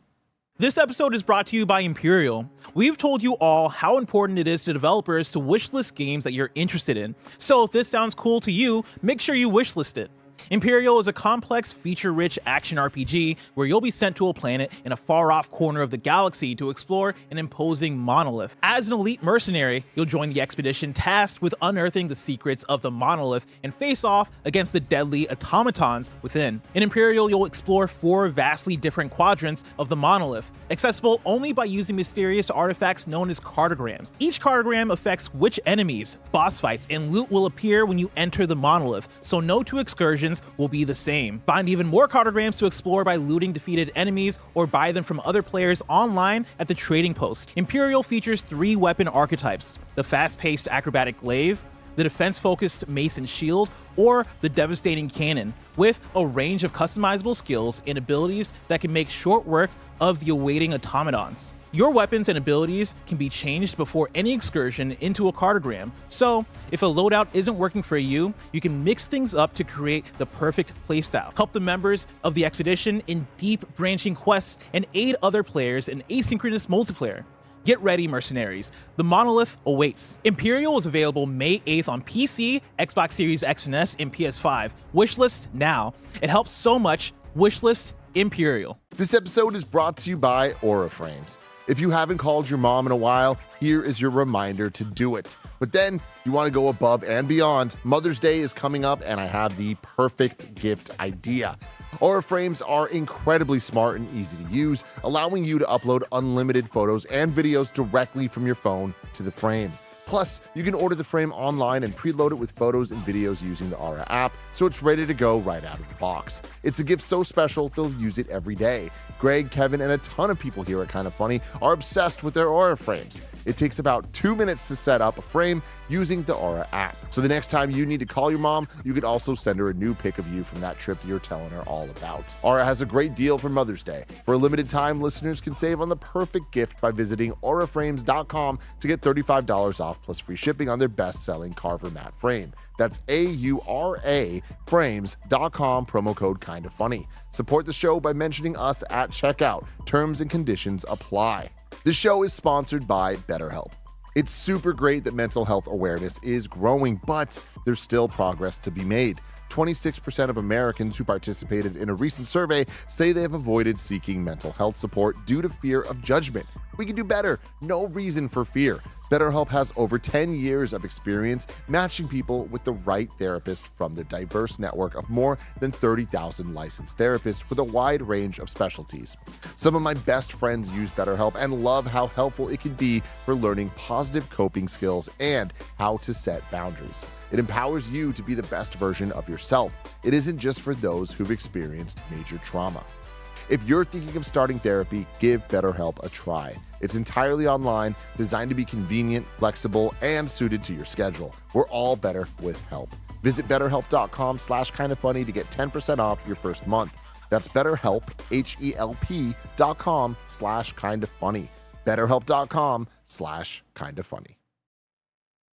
This episode is brought to you by Imperial. We've told you all how important it is to developers to wishlist games that you're interested in. So if this sounds cool to you, make sure you wishlist it. Imperial is a complex, feature-rich action RPG where you'll be sent to a planet in a far-off corner of the galaxy to explore an imposing monolith. As an elite mercenary, you'll join the expedition tasked with unearthing the secrets of the monolith and face off against the deadly automatons within. In Imperial, you'll explore 4 vastly different quadrants of the monolith, accessible only by using mysterious artifacts known as cartograms. Each cartogram affects which enemies, boss fights, and loot will appear when you enter the monolith, so no 2 excursions will be the same. Find even more cartograms to explore by looting defeated enemies or buy them from other players online at the trading post. Imperial features 3 weapon archetypes: the fast-paced acrobatic glaive, the defense-focused mace and shield, or the devastating cannon, with a range of customizable skills and abilities that can make short work of the awaiting automatons. Your weapons and abilities can be changed before any excursion into a cartogram, so if a loadout isn't working for you, you can mix things up to create the perfect playstyle. Help the members of the expedition in deep branching quests and aid other players in asynchronous multiplayer. Get ready, mercenaries. The monolith awaits. Imperial is available May 8th on PC, Xbox Series X and S, and PS5. Wishlist now. It helps so much. Wishlist Imperial. This episode is brought to you by Aura Frames. If you haven't called your mom in a while, here is your reminder to do it. But then you want to go above and beyond. Mother's Day is coming up, and I have the perfect gift idea. Aura Frames are incredibly smart and easy to use, allowing you to upload unlimited photos and videos directly from your phone to the frame. Plus, you can order the frame online and preload it with photos and videos using the Aura app, so it's ready to go right out of the box. It's a gift so special, they'll use it every day. Greg, Kevin, and a ton of people here at Kinda Funny are obsessed with their Aura frames. It takes about 2 minutes to set up a frame using the Aura app. So the next time you need to call your mom, you could also send her a new pic of you from that trip you're telling her all about. Aura has a great deal for Mother's Day. For a limited time, listeners can save on the perfect gift by visiting auraframes.com to get $35 off plus free shipping on their best-selling Carver matte frame. That's AURA frames.com, promo code Kinda Funny. Support the show by mentioning us at checkout. Terms and conditions apply. The show is sponsored by BetterHelp. It's super great that mental health awareness is growing, but there's still progress to be made. 26% of Americans who participated in a recent survey say they have avoided seeking mental health support due to fear of judgment. We can do better. No reason for fear. BetterHelp has over 10 years of experience matching people with the right therapist from their diverse network of more than 30,000 licensed therapists with a wide range of specialties. Some of my best friends use BetterHelp and love how helpful it can be for learning positive coping skills and how to set boundaries. It empowers you to be the best version of yourself. It isn't just for those who've experienced major trauma. If you're thinking of starting therapy, give BetterHelp a try. It's entirely online, designed to be convenient, flexible, and suited to your schedule. We're all better with help. Visit betterhelp.com/kindafunny to get 10% off your first month. That's BetterHelp, HELP.com/kindafunny. BetterHelp.com/kindafunny.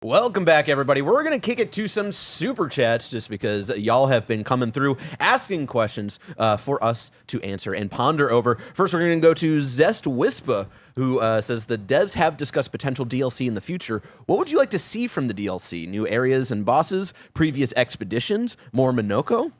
Welcome back, everybody. We're going to kick it to some super chats just because y'all have been coming through asking questions for us to answer and ponder over. First, we're going to go to Zest Wispa, who says the devs have discussed potential DLC in the future. What would you like to see from the DLC? New areas and bosses? Previous expeditions? More Minoko?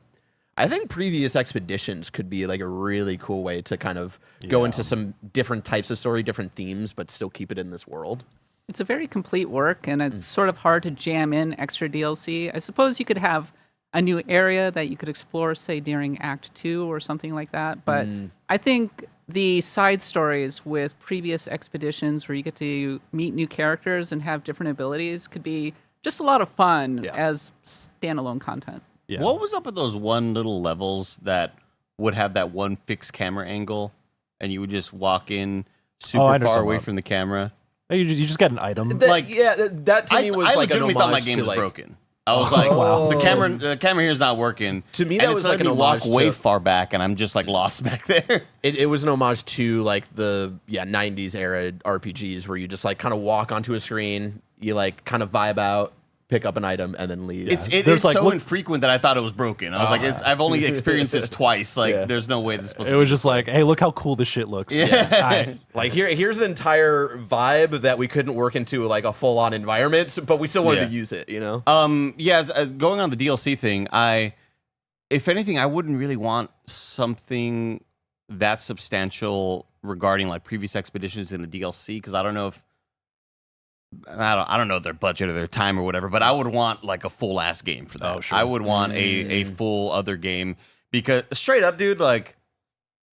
I think previous expeditions could be like a really cool way to kind of go into some different types of story, different themes, but still keep it in this world. It's a very complete work, and it's sort of hard to jam in extra DLC. I suppose you could have a new area that you could explore, say, during Act 2 or something like that. But I think the side stories with previous expeditions where you get to meet new characters and have different abilities could be just a lot of fun as standalone content. Yeah. What was up with those one little levels that would have that one fixed camera angle, and you would just walk in super far away from the camera? You just get an item. That to me was I like an legitimately thought my homage game to was like broken. I was like, the camera here is not working. To me, and that was like an homage walk way to- far back, and I'm just like lost back there. It was an homage to like the 90s era RPGs where you just like kind of walk onto a screen, you like kind of vibe out, pick up an item, and then leave. It is like, so infrequent that I thought it was broken. I was like, I've only experienced this twice. Like, there's no way this is supposed to It was just like, hey, look how cool this shit looks. Yeah. Like here's an entire vibe that we couldn't work into like a full-on environment, but we still wanted to use it, you know? Going on the DLC thing, if anything, I wouldn't really want something that substantial regarding like previous expeditions in the DLC, because I don't know if I don't know their budget or their time or whatever, but I would want like a full ass game for that. Oh, sure. I would want a full other game, because straight up, dude, like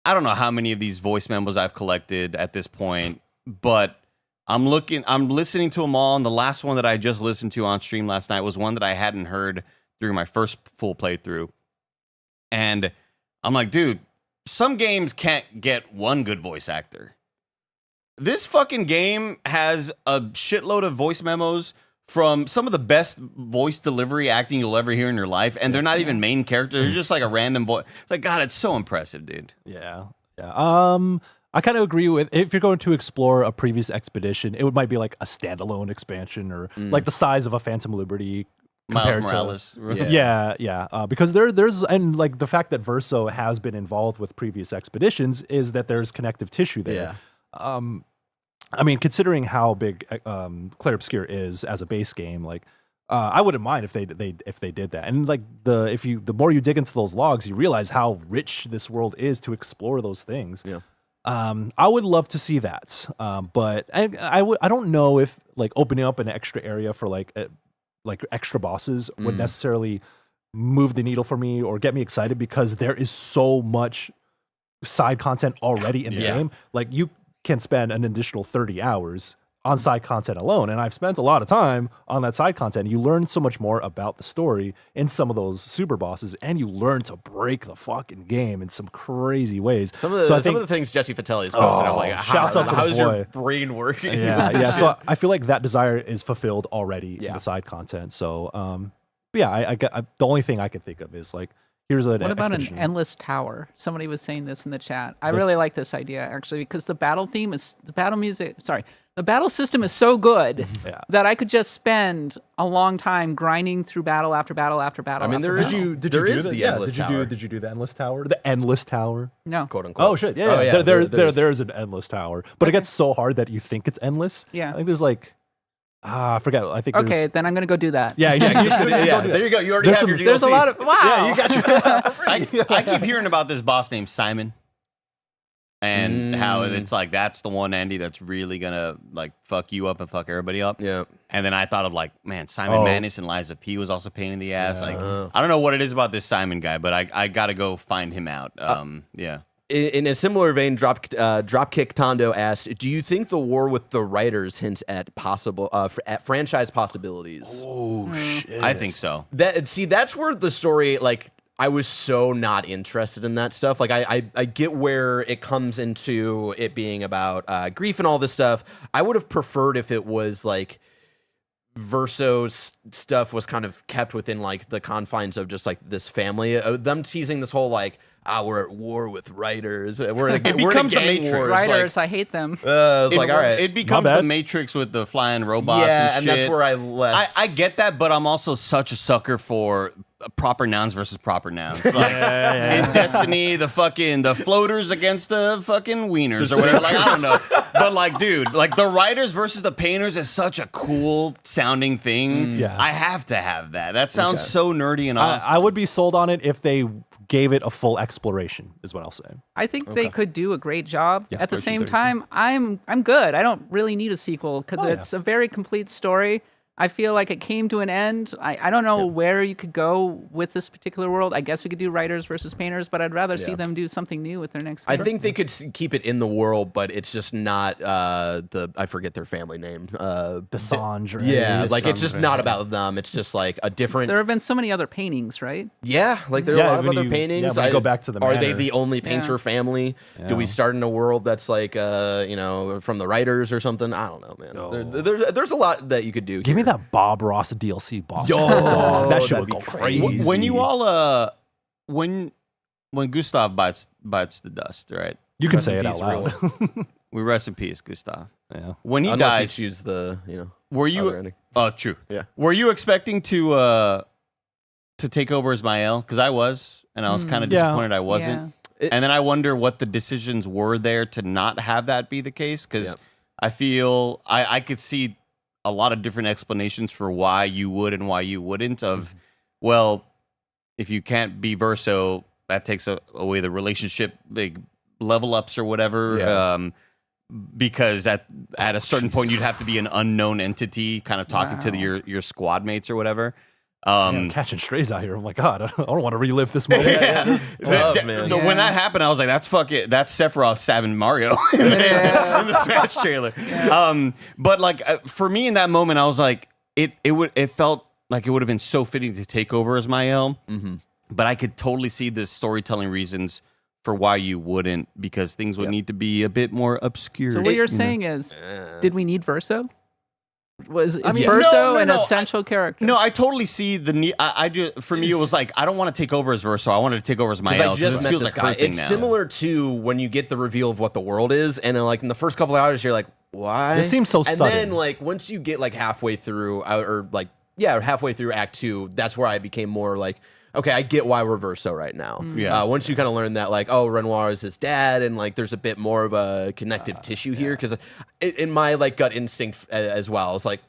I don't know how many of these voice memos I've collected at this point, but I'm listening to them all, and the last one that I just listened to on stream last night was one that I hadn't heard during my first full playthrough. And I'm like, dude, some games can't get one good voice actor. This fucking game has a shitload of voice memos from some of the best voice delivery acting you'll ever hear in your life, and they're not even main characters. They're just like a random voice. It's like, God, it's so impressive, dude. Yeah. I kind of agree with, if you're going to explore a previous expedition, it might be like a standalone expansion, or like the size of a Phantom Liberty compared Miles Morales. to because there's and like the fact that Verso has been involved with previous expeditions is that there's connective tissue there. I mean, considering how big Clair Obscur is as a base game, like I wouldn't mind if they did that. And like the more you dig into those logs, you realize how rich this world is to explore those things. Yeah. I would love to see that, but I don't know if like opening up an extra area for like extra bosses would necessarily move the needle for me or get me excited, because there is so much side content already in the game. Like you can spend an additional 30 hours on side content alone, and I've spent a lot of time on that side content. You learn so much more about the story in some of those super bosses, and you learn to break the fucking game in some crazy ways. Some of the things Jesse Fatelli is posting, I'm like, shouts out to the how's your boy. brain working? Yeah. So I feel like that desire is fulfilled already in the side content. So, but yeah, I the only thing I can think of is like, here's an What about expedition. an endless tower? Somebody was saying this in the chat. I really like this idea, actually, because the battle system is so good that I could just spend a long time grinding through battle after battle after battle. I mean, after there battle. is there is the endless did tower, did you do the endless tower? The endless tower. No. quote unquote. Oh shit! Yeah, Oh, yeah. There's an endless tower, but it gets so hard that you think it's endless. Yeah. I think there's like, I forget. I think Okay, there's, then I'm gonna go do that. yeah, There you go. You already There's have some- your DLC. There's a lot of wow. Yeah, you got your. I keep hearing about this boss named Simon, and how it's like that's the one, Andy, that's really gonna like fuck you up and fuck everybody up. Yeah. And then I thought of like, man, Simon Manus and Liza P was also a pain in the ass. Like, I don't know what it is about this Simon guy, but I gotta go find him out. Yeah. In a similar vein, Dropkick Tondo asked, "Do you think the war with the writers hints at possible at franchise possibilities?" Oh shit! I think so. That's where the story, like, I was so not interested in that stuff. Like, I get where it comes into it being about grief and all this stuff. I would have preferred if it was like Verso's stuff was kind of kept within like the confines of just like this family. Them teasing this whole like, we're at war with writers. We're in a, we're in a becomes a gang Matrix. war. Writers, I hate them. It's like, all right. It becomes bad. the Matrix with the flying robots. Yeah, and and that's shit. where I get that, but I'm also such a sucker for proper nouns versus proper nouns. Like in Destiny, the floaters against the fucking wieners or whatever. Like, I don't know. But like, dude, like the writers versus the painters is such a cool sounding thing. Yeah. I have to have that. That sounds so nerdy and awesome. I would be sold on it if they gave it a full exploration, is what I'll say. I think they could do a great job. At the Exploration same 30. time, I'm good. I don't really need a sequel because it's a very complete story. I feel like it came to an end. I don't know where you could go with this particular world. I guess we could do writers versus painters, but I'd rather see them do something new with their next. I think they could keep it in the world, but it's just not I forget their family name. Desange. Yeah, like it's just not about them. It's just like a different. There have been so many other paintings, right? Yeah, like there are a lot of when other you- paintings. when you go back to the Are they manor. the only painter family? Do we start in a world that's like from the writers or something? I don't know, man. There's a lot that you could do. Give me here. that Bob Ross DLC boss. Dog. That shit that'd would be go crazy. crazy. when you all when Gustav bites the dust, right? You can Rest say in it out peace, loud. We rest in peace, Gustav. Yeah. When he Unless dies, you choose the were you? other ending. Oh, true. Yeah. Were you expecting to take over as Mael? Because I was, and I was kind of Yeah. disappointed I wasn't. And then I wonder what the decisions were there to not have that be the case. Because Yep. I feel I could see a lot of different explanations for why you would and why you wouldn't. Of well, if you can't be Verso, that takes away the relationship, big level ups or whatever. Yeah. Because at a certain point you'd have to be an unknown entity, kind of talking to your squad mates or whatever. Damn, catching strays out here. Oh my god, I don't want to relive this moment. That's tough, man. When that happened, I was like, "That's Sephiroth stabbing Mario in the Smash trailer." But like for me in that moment, I was like, it felt like it would have been so fitting to take over as Mael. But I could totally see the storytelling reasons for why you wouldn't, because things would need to be a bit more obscure. So what you're saying is, did we need Verso? Is mean, Verso an essential character? No, I totally see the need. For me, it was like, I don't want to take over as Verso. I wanted to take over as Mael. I just met feels this like guy. her thing It's now. similar to when you get the reveal of what the world is, and then, like in the first couple of hours, you're like, why? It seems so and sudden. then like once you get like halfway through, halfway through Act 2, that's where I became more like, okay, I get why we're Verso right now. Yeah. Once you kind of learn that, like, oh, Renoir is his dad, and like there's a bit more of a connective tissue here, because in my like gut instinct as well, I was like,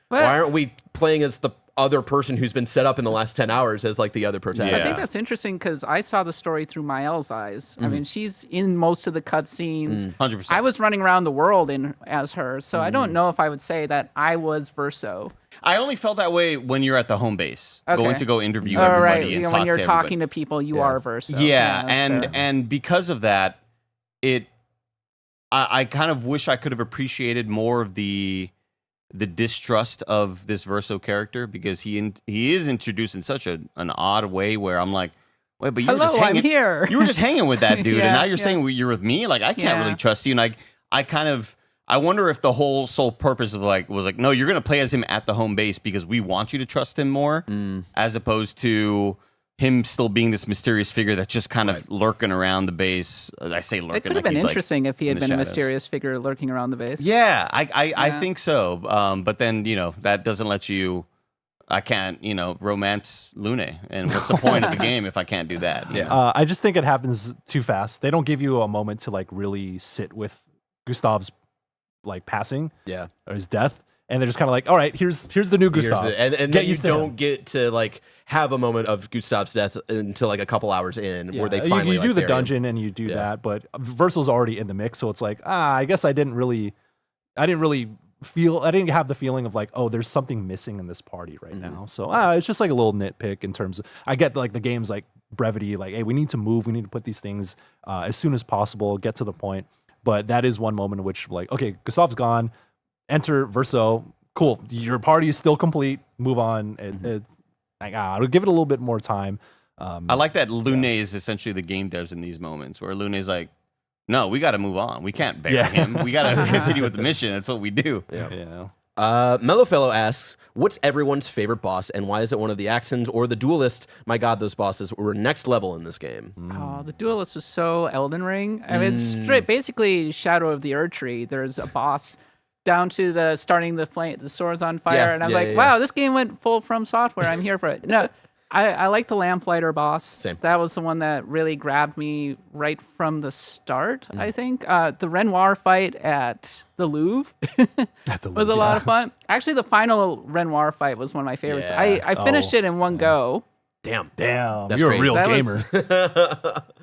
why aren't we playing as the other person who's been set up in the last 10 hours as like the other protagonist? I think that's interesting because I saw the story through Mael's eyes. I mean, she's in most of the cutscenes. 100%. I was running around the world as her, so I don't know if I would say that I was Verso. I only felt that way when you're at the home base, going to go interview Oh, everybody right. and You know, talk when you're to talking everybody. to people, you are Verso. Yeah, that's fair. and because of that, I kind of wish I could have appreciated more of the distrust of this Verso character, because he is introduced in such an odd way where I'm like, wait, but you were just Hello, hanging I'm here. You were just hanging with that dude, and Yeah, now you're yeah. saying you're with me? Like, I can't Yeah. really trust you. And I wonder if the whole sole purpose of was like, no, you're gonna play as him at the home base because we want you to trust him more, as opposed to him still being this mysterious figure that's just kind of lurking around the base. I say lurking. It could have like been he's, like, interesting if he in had the been a shadows. mysterious figure lurking around the base. Yeah, I think so. But then, that doesn't let you. I can't, romance Lune. And what's the point of the game if I can't do that? you know? I just think it happens too fast. They don't give you a moment to like really sit with Gustav's like passing, or his death, and they're just kind of like, all right, here's the new Gustav. And Get then you used to him. don't get to like have a moment of Gustav's death until like a couple hours in, where they You- finally you do like, the bury him. dungeon and you do that, but Versal's already in the mix, so it's like, I guess I didn't have the feeling of like, oh, there's something missing in this party right now. So it's just like a little nitpick in terms of, I get like the game's like brevity, like, hey, we need to move, we need to put these things as soon as possible, get to the point. But that is one moment in which like, okay, Gustav's gone, enter Verso, cool, your party is still complete, move on. I'll give it a little bit more time. I like that Lune is essentially the game devs in these moments, where Lune's like, no, we got to move on. We can't bury him. We got to continue with the mission. That's what we do. Yeah. Mellowfellow asks, what's everyone's favorite boss, and why is it one of the Axons or the Duelist? My God, those bosses were next level in this game. Oh, the Duelist was so Elden Ring. I mean, it's straight, basically Shadow of the Erdtree. There's a boss down to the starting the swords on fire, Yeah, and I was yeah, like, yeah, wow, this game went full From Software. I'm here for it. No, I like the Lamplighter boss. Same. That was the one that really grabbed me right from the start, I think. The Renoir fight at the Louvre was a lot of fun. Actually, the final Renoir fight was one of my favorites. Yeah. I finished it in one go. Damn. That's You're a crazy. real That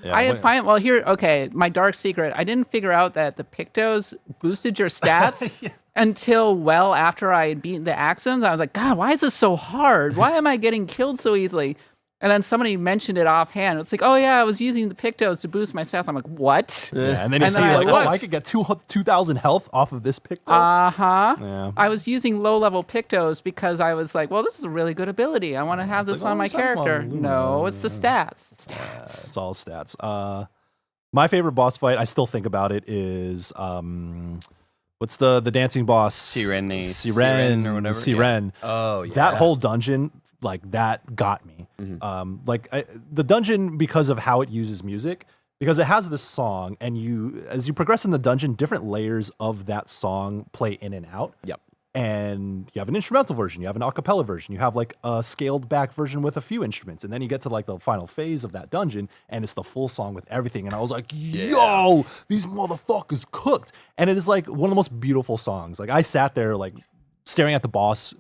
gamer. My dark secret, I didn't figure out that the Pictos boosted your stats until well after I had beaten the Axons. I was like, God, why is this so hard? Why am I getting killed so easily? And then somebody mentioned it offhand. It's like, oh yeah, I was using the Pictos to boost my stats. I'm like, what? Yeah, and then you And see then I like, looked. I could get 2,000 health off of this pick. Yeah. I was using low-level Pictos because I was like, well, this is a really good ability. I want to have this like, on oh, my it's not on character. Luna. No, it's the stats. It's all stats. My favorite boss fight, I still think about it, is what's the dancing boss? Siren or whatever, Siren. Oh, yeah. That whole dungeon, like that got me. The dungeon, because of how it uses music, because it has this song, and as you progress in the dungeon, different layers of that song play in and out. Yep. And you have an instrumental version, you have an a cappella version, you have like a scaled back version with a few instruments, and then you get to like the final phase of that dungeon, and it's the full song with everything. And I was like, yo, these motherfuckers cooked. And it is like one of the most beautiful songs. Like I sat there like staring at the boss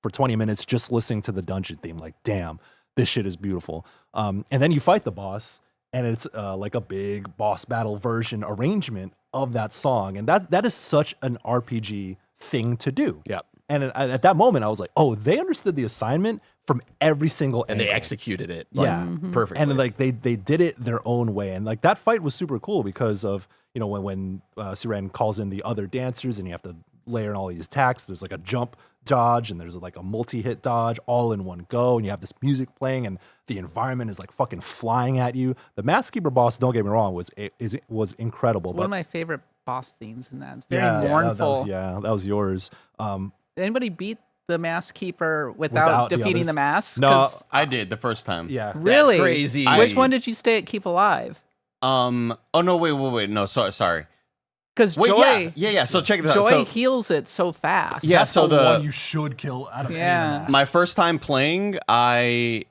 for 20 minutes just listening to the dungeon theme, like, damn, this shit is beautiful. And then you fight the boss, and it's like a big boss battle version arrangement of that song, and that is such an RPG thing to do. Yeah. And at that moment, I was like, oh, they understood the assignment from every single And they angle. executed it. Like, Yeah. perfectly. And like they did it their own way, and like that fight was super cool because of when Siren calls in the other dancers, and you have to layer in all these attacks. There's like a jump dodge, and there's like a multi-hit dodge all in one go, and you have this music playing, and the environment is like fucking flying at you. The Maskkeeper boss, don't get me wrong, was incredible. It's one of my favorite boss themes in that. It's very mournful. That was yours. Anybody beat the Maskkeeper without the defeating others? the mask? No. 'Cause- I did the first time. Yeah. Really? crazy. Which one did you stay at keep alive? Oh no, wait. No, sorry. Because Wait, Joy, yeah. So check this out. Joy So heals it so fast. yeah, That's so the the one you should kill out of any of the Yeah. masks. my first time playing, I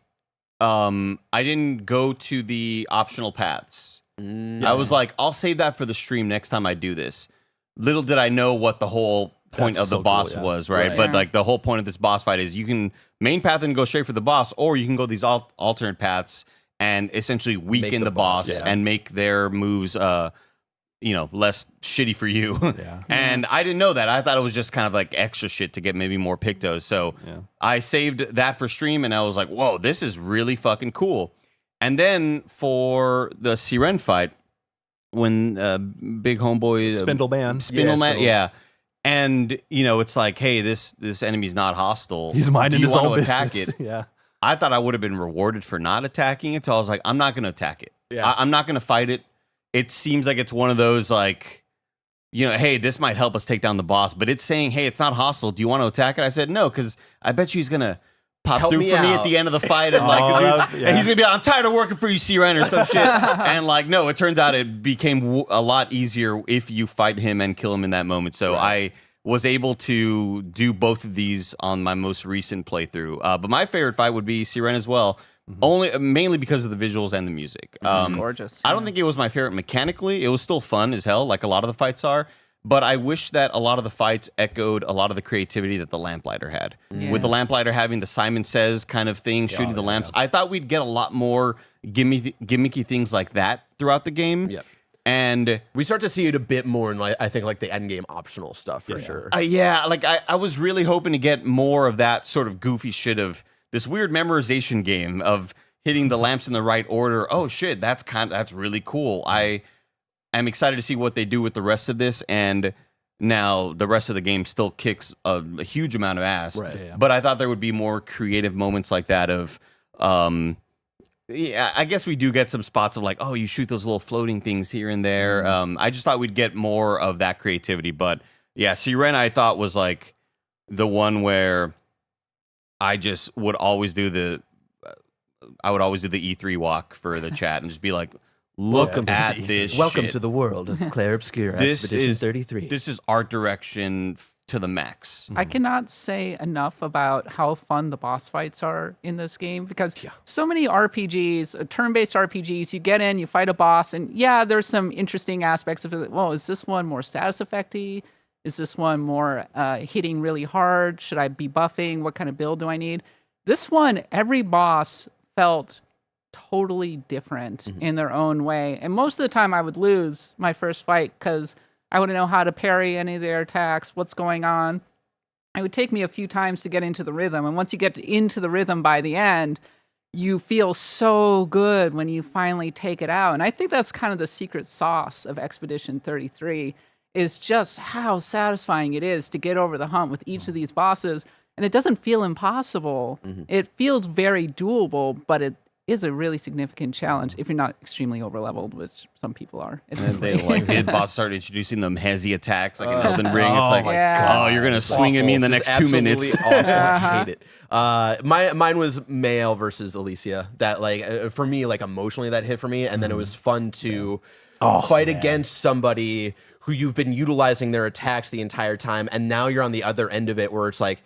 didn't go to the optional paths. I was like, I'll save that for the stream next time I do this. Little did I know what the whole point That's of the so boss cool, yeah. was, right? Right. But Yeah. like the whole point of this boss fight is you can main path and go straight for the boss, or you can go these alternate paths and essentially weaken the the boss, boss yeah. and make their moves less shitty for you. Yeah. And I didn't know that. I thought it was just kind of like extra shit to get maybe more Pictos. So I saved that for stream, and I was like, whoa, this is really fucking cool. And then for the Siren fight, when big homeboy Spindleman. Spindleman, Spindle. yeah. And it's like, hey, this enemy's not hostile. He's minding Do you his want own to attack business. it? Yeah. I thought I would have been rewarded for not attacking it, so I was like, I'm not going to attack it. Yeah. I'm not going to fight it. It seems like it's one of those like, hey, this might help us take down the boss, but it's saying, hey, it's not hostile. Do you want to attack it? I said no, because I bet you he's gonna pop Help through me for me at out. the end of the fight, and and he's gonna be like, I'm tired of working for you, Siren, or some shit. And like, no, it turns out it became a lot easier if you fight him and kill him in that moment. So I was able to do both of these on my most recent playthrough. But my favorite fight would be Siren as well. Mainly because of the visuals and the music. It's gorgeous. I don't think it was my favorite mechanically. It was still fun as hell, like a lot of the fights are. But I wish that a lot of the fights echoed a lot of the creativity that the Lamplighter had. With the Lamplighter having the Simon Says kind of thing, shooting the lamps, I thought we'd get a lot more gimmicky things like that throughout the game. Yep. And We start to see it a bit more in, like, I think, like the end game optional stuff for sure. I was really hoping to get more of that sort of goofy shit of this weird memorization game of hitting the lamps in the right order. Oh shit, that's really cool. I am excited to see what they do with the rest of this, and now the rest of the game still kicks a huge amount of ass. Right. Yeah. But I thought there would be more creative moments like that of I guess we do get some spots of like, oh, you shoot those little floating things here and there. I just thought we'd get more of that creativity. But yeah, Siren I thought was like the one where I just would always do the E3 walk for the chat and just be like, look at this Welcome shit. to the world of Clair Obscur This Expedition is 33. This is art direction to the max. I cannot say enough about how fun the boss fights are in this game because so many RPGs, turn-based RPGs, you get in, you fight a boss, and yeah, there's some interesting aspects of it. Well, is this one more status effecty? Is this one more hitting really hard? Should I be buffing? What kind of build do I need? This one, every boss felt totally different in their own way. And most of the time I would lose my first fight because I wouldn't know how to parry any of their attacks, what's going on. It would take me a few times to get into the rhythm. And once you get into the rhythm by the end, you feel so good when you finally take it out. And I think that's kind of the secret sauce of Expedition 33 is just how satisfying it is to get over the hump with each of these bosses. And it doesn't feel impossible. It feels very doable, but it is a really significant challenge if you're not extremely overleveled, which some people are. And they the boss started introducing them hezzy attacks like in Elden Ring. It's like, God. oh, you're gonna swing at me in the Just next 2 minutes. absolutely awful. I hate it. Mine was Mael versus Alicia. That like for me, like emotionally, that hit for me, and then it was fun to fight against somebody who you've been utilizing their attacks the entire time, and now you're on the other end of it, where it's like,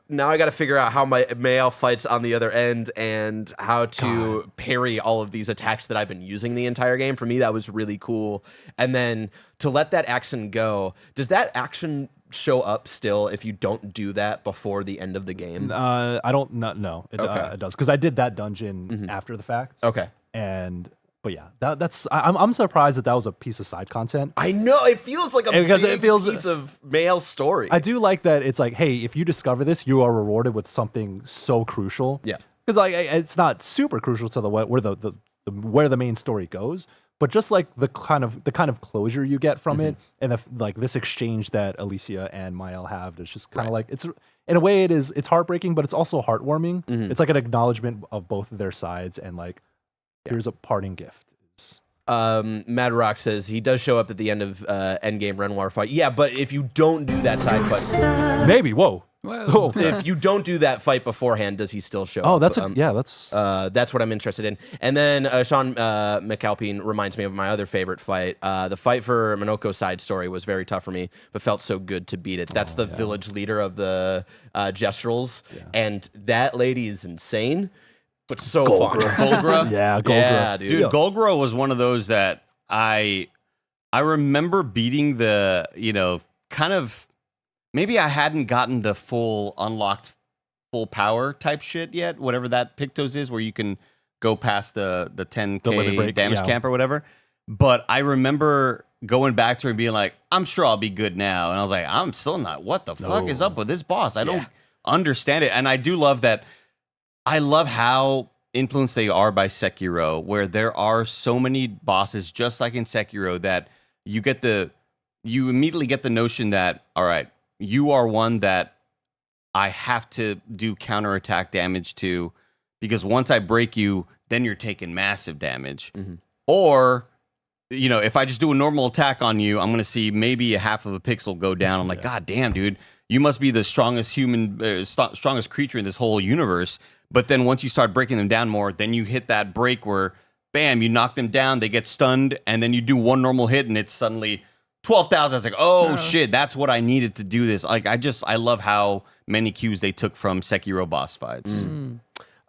now I got to figure out how my Mael fights on the other end and how to parry all of these attacks that I've been using the entire game. For me, that was really cool. And then to let that action go, does that action show up still if you don't do that before the end of the game? I don't know. It does because I did that dungeon after the fact. Okay. But yeah, that's I'm surprised that was a piece of side content. I know it feels like a Because big it feels- piece of male story. I do like that it's like, hey, if you discover this, you are rewarded with something so crucial. Yeah. Because like it's not super crucial to where the main story goes, but just like the kind of closure you get from it, and like this exchange that Alicia and Mael have, it's just kind of like it's in a way it's heartbreaking, but it's also heartwarming. It's like an acknowledgement of both of their sides, and like here's a parting gift. Mad Rock says he does show up at the end of Endgame Renoir fight. Yeah, but if you don't do that side fight, Maybe whoa. Whoa. if you don't do that fight beforehand, does he still show Oh, up? that's That's what I'm interested in. And then Sean McAlpine reminds me of my other favorite fight. The fight for Minoko's side story was very tough for me, but felt so good to beat it. That's the village leader of the Jestrels, and that lady is insane, but so fun. Golgra? yeah, Golgra. Yeah, dude. Dude, Golgra was one of those that I remember beating the, kind of, maybe I hadn't gotten the full unlocked full power type shit yet, whatever that Pictos is, where you can go past the 10k limit break, damage camp or whatever. But I remember going back to her and being like, I'm sure I'll be good now. And I was like, I'm still not. What the fuck is up with this boss? I don't understand it. And I do love that. I love how influenced they are by Sekiro, where there are so many bosses, just like in Sekiro, that you immediately get the notion that, all right, you are one that I have to do counterattack damage to, because once I break you, then you're taking massive damage. Or, if I just do a normal attack on you, I'm going to see maybe a half of a pixel go down. I'm like, God damn, dude, you must be the strongest strongest creature in this whole universe. But then once you start breaking them down more, then you hit that break where, bam, you knock them down, they get stunned, and then you do one normal hit, and it's suddenly 12,000. It's like, oh shit, that's what I needed to do this. Like, I love how many cues they took from Sekiro boss fights.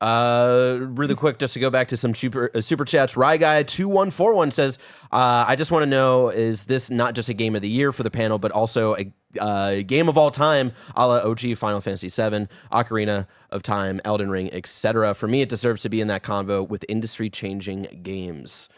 Really quick, just to go back to some super chats. Rye Guy 2141 says, I just want to know, is this not just a game of the year for the panel, but also a game of all time, a la OG Final Fantasy VII, Ocarina of Time, Elden Ring, etc. For me, it deserves to be in that convo with industry-changing games.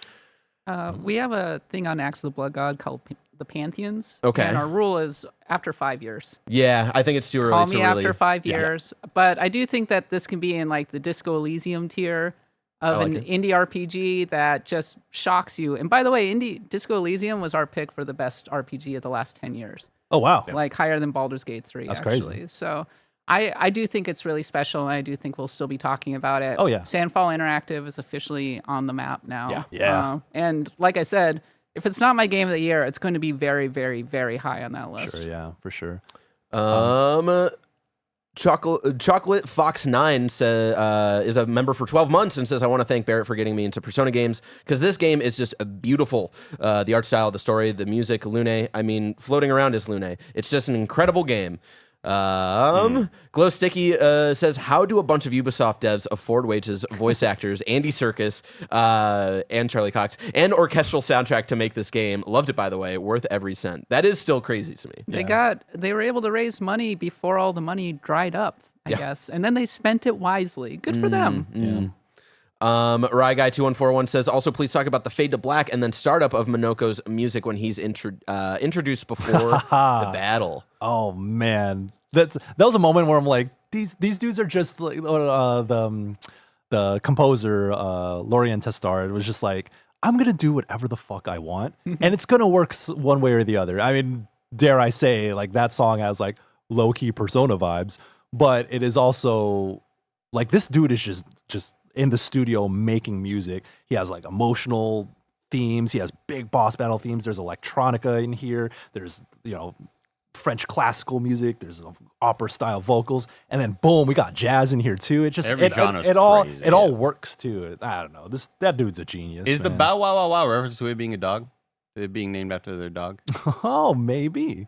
We have a thing on Axe of the Blood God called the Pantheons. Okay. And our rule is after 5 years. Yeah, I think it's too early Call to me really... after 5 years. But I do think that this can be in like the Disco Elysium tier of like an it. indie RPG that just shocks you. And by the way, Disco Elysium was our pick for the best RPG of the last 10 years. Oh wow. Like higher than Baldur's Gate 3, That's actually. crazy. So I do think it's really special, and I do think we'll still be talking about it. Oh, yeah. Sandfall Interactive is officially on the map now. Yeah. And like I said, if it's not my game of the year, it's going to be very, very, very high on that list. Sure, yeah, for sure. Chocolate Fox 9 says, is a member for 12 months and says, I want to thank Barrett for getting me into Persona games, because this game is just beautiful. The art style, the story, the music, Lune. I mean, floating around is Lune. It's just an incredible game. Glow Sticky says, how do a bunch of Ubisoft devs afford wages, voice actors, Andy Serkis, and Charlie Cox, and orchestral soundtrack to make this game? Loved it, by the way. Worth every cent. That is still crazy to me. They were able to raise money before all the money dried up, I guess. And then they spent it wisely. Good for them. Yeah. Rye Guy 2141 says, also please talk about the fade to black and then startup of Minoko's music when he's introduced before the battle. Oh man, that was a moment where I'm like, these dudes are just like the composer Lorien Testar. It was just like, I'm gonna do whatever the fuck I want, and it's gonna work one way or the other. I mean, dare I say, like that song has like low key Persona vibes, but it is also like this dude is just in the studio making music. He has like emotional themes. He has big boss battle themes. There's electronica in here. There's, French classical music. There's opera style vocals. And then boom, we got jazz in here too. It just, Every genre's it all crazy, all works too. I don't know. That dude's a genius. Is the man. bow wow wow wow reference to it being a dog? It being named after their dog? Oh, maybe.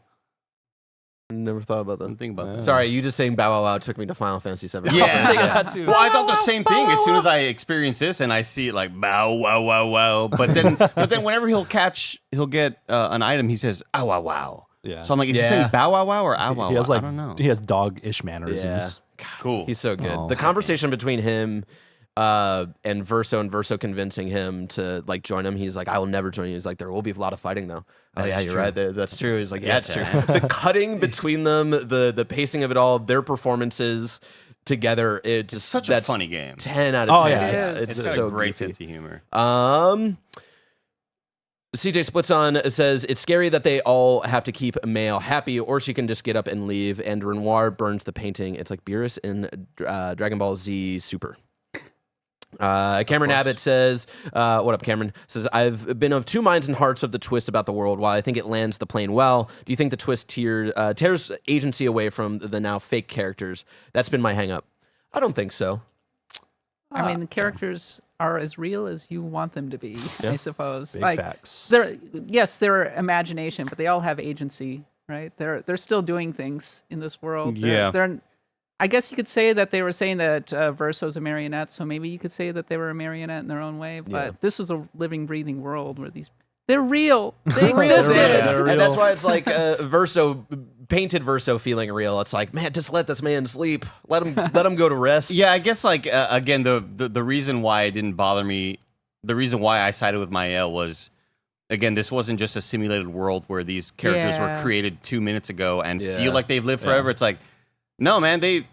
Never thought about that. I'm thinking about that. Sorry, you just saying bow wow wow took me to Final Fantasy VII. Yeah. That too. Well, I thought the same thing as soon as I experience this and I see it like bow wow wow wow. But then whenever he'll get an item, he says ow wow wow. Yeah. So I'm like, is he saying bow wow wow or ow wow? He has I don't know. He has dog-ish mannerisms. Cool. He's so good. Oh, the conversation between him and Verso convincing him to like join him. He's like, I will never join you. He's like, there will be a lot of fighting though. Oh yeah, you're right. That's true. He's like, yeah, it's true. The cutting between them, the pacing of it all, their performances together, it's just Such a funny game. 10 out of 10. yeah, It's got so a great goofy. sense of humor. CJ Splitson says it's scary that they all have to keep Mail happy, or she can just get up and leave. And Renoir burns the painting. It's like Beerus in Dragon Ball Z Super. Cameron Abbott says, what up, Cameron? Says, I've been of two minds and hearts of the twist about the world. While I think it lands the plane well, do you think the twist tears agency away from the now fake characters? That's been my hang up. I don't think so. I mean, the characters are as real as you want them to be, I suppose. Big like, facts. They're imagination, but they all have agency, right? They're still doing things in this world. They're I guess you could say that they were saying that Verso's a marionette, so maybe you could say that they were a marionette in their own way. But this is a living, breathing world where they're real. They existed. They're real. And that's why it's like painted Verso feeling real. It's like, man, just let this man sleep. Let him go to rest. Yeah, I guess like again, the reason why it didn't bother me, the reason why I sided with Mael was, again, this wasn't just a simulated world where these characters were created 2 minutes ago and feel like they've lived forever. It's like, no, man, they've